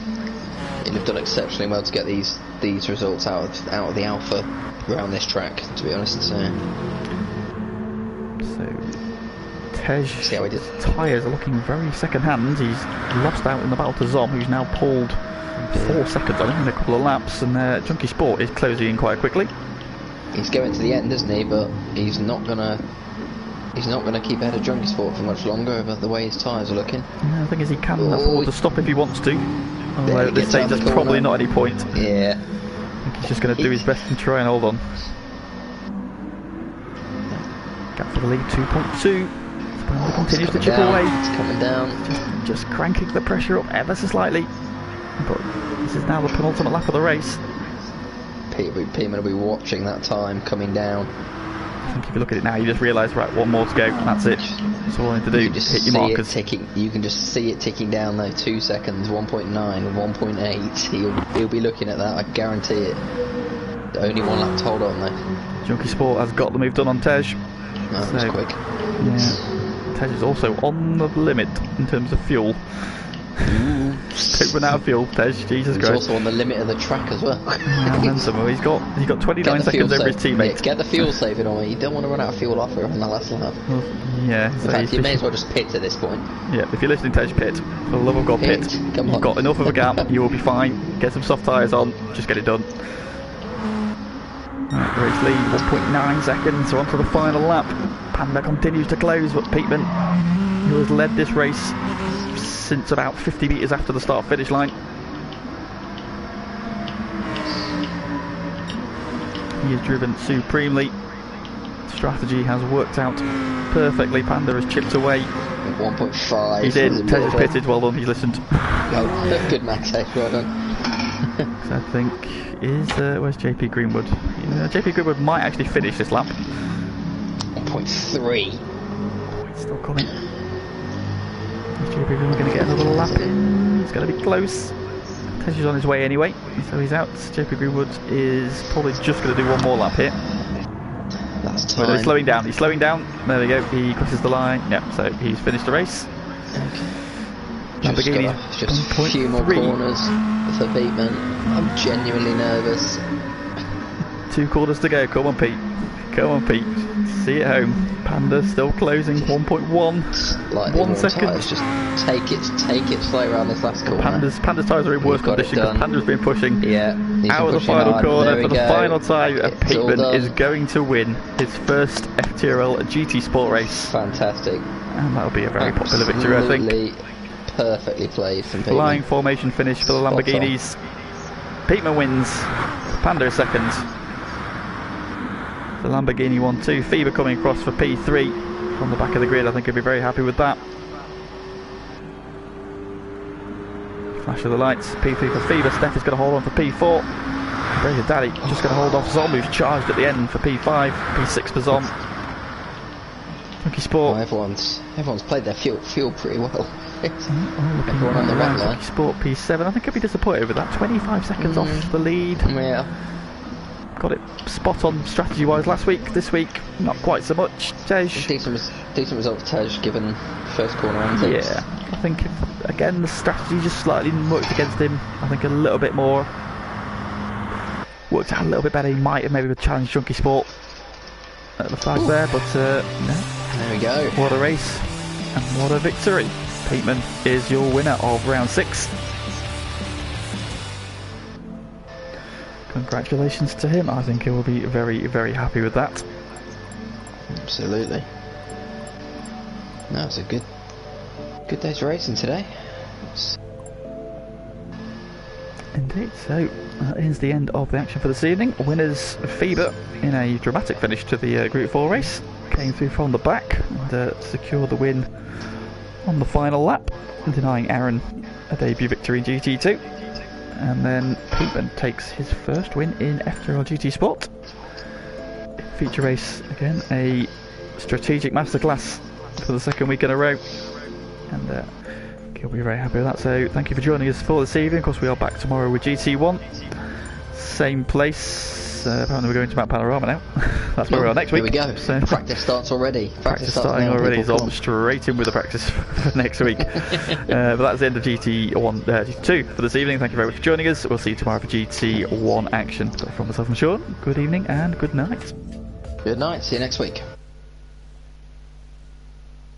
He'd have done exceptionally well to get these results out of the Alpha around this track, to be honest. So Tej's tyres are looking very second hand. He's lost out in the battle to Zom, who's now pulled 4 seconds on him in a couple of laps, and Junkie Sport is closing in quite quickly. He's going to the end, isn't he? But he's not gonna keep ahead of Junkie Sport for much longer. But the way his tyres are looking, Yeah, the thing is, he can afford to stop if he wants to. Although at this stage, there's probably not any point. Yeah. I think he's just going to do his best and try and hold on. Gap for the lead, 2.2. He continues to chip away. It's coming down. Just cranking the pressure up ever so slightly. But this is now the penultimate lap of the race. Peterman will be watching that time coming down. I think if you look at it now, you just realise, right, one more to go, and that's it. That's all I need to do. You can just hit your markers. You can just see it ticking down though. 2 seconds, 1.9, 1.8. He'll be looking at that. I guarantee it. Only one lap to hold on though. Junkie Sport has got the move done on Tej. That was quick. Yeah. Tej is also on the limit in terms of fuel. Don't run out of fuel, Tej. Jesus Christ. He's also on the limit of the track as well. And then some. He's got 29 seconds over his teammate. Yeah, get the fuel saving on. You don't want to run out of fuel off her on the last lap. Yeah. In fact, you may as well just pit at this point. Yeah, if you're listening, Tej, pit. For the love of God, pit. Come on. You've got enough of a gap. You will be fine. Get some soft tyres on. Just get it done. Right, race lead, 1.9 seconds. So on to the final lap. Panda continues to close, but Peterman, who has led this race since about 50 metres after the start finish line. He has driven supremely. Strategy has worked out perfectly. Panda has chipped away. 1.5. He's in. Tej has pitted. Well done. He's listened. Oh, good Max. Well done. So I think where's JP Greenwood? JP Greenwood might actually finish this lap. 1.3. It's still coming. JP Greenwood going to get another lap in. It's going to be close. Tej is on his way anyway, so he's out. JP Greenwood is probably just going to do one more lap here. That's time. He's slowing down. He's slowing down. There we go. He crosses the line. Yeah. So he's finished the race. Okay. Just a few more corners for Peteman. I'm genuinely nervous. 2 quarters to go. Come on, Pete. Come on, Pete. See it home. Panda still closing. 1.1. 1 second. Just take it slow around this last corner. Panda's tyres are in worse condition because Panda's been pushing. Yeah. Out of the final corner for the final time. Peteman is going to win his first FTRL GT Sport race. Fantastic. And that'll be a very popular victory, I think. Perfectly played from Peteman. Flying formation finish for the Lamborghinis. Peteman wins. Panda is second. The Lamborghini 1-2. FIBA coming across for P3 from the back of the grid. I think he'll be very happy with that. Flash of the lights. P3 for FIBA. Steph is going to hold on for P4. Brazier Daddy just going to hold off Zom, who's charged at the end for P5. P6 for Zom. Junkie Sport. Oh, everyone's played their fuel pretty well. Everyone on the red line. Sport P7. I think I'd be disappointed with that. 25 seconds off the lead. Yeah. Got it spot on strategy wise last week. This week, not quite so much. Tej. Decent result for Tej given first corner and yeah. I think again the strategy just slightly worked against him. I think a little bit more worked out a little bit better. He might have maybe challenged Junkie Sport at the flag there, but no. There we go. What a race and what a victory. Peteman is your winner of round 6. Congratulations to him. I think he will be very, very happy with that. Absolutely. No, it's a good day's racing today. Indeed. So that is the end of the action for this evening. Winners FIBA in a dramatic finish to the Group 4 race. Came through from the back and secured the win on the final lap, denying Aaron a debut victory in GT2. And then Peteman takes his first win in FTRL GT Sport. Feature race again, a strategic masterclass for the second week in a row. And he'll be very happy with that. So thank you for joining us for this evening. Of course, we are back tomorrow with GT1. Same place. Apparently we're going to Mount Panorama now. That's where we are next week. Here we go. So practice starts already. Practice starting already. So I'm straight in with the practice for next week. But that's the end of GT2 for this evening. Thank you very much for joining us. We'll see you tomorrow for GT1 action. But from myself and Sean, good evening and good night. Good night. See you next week.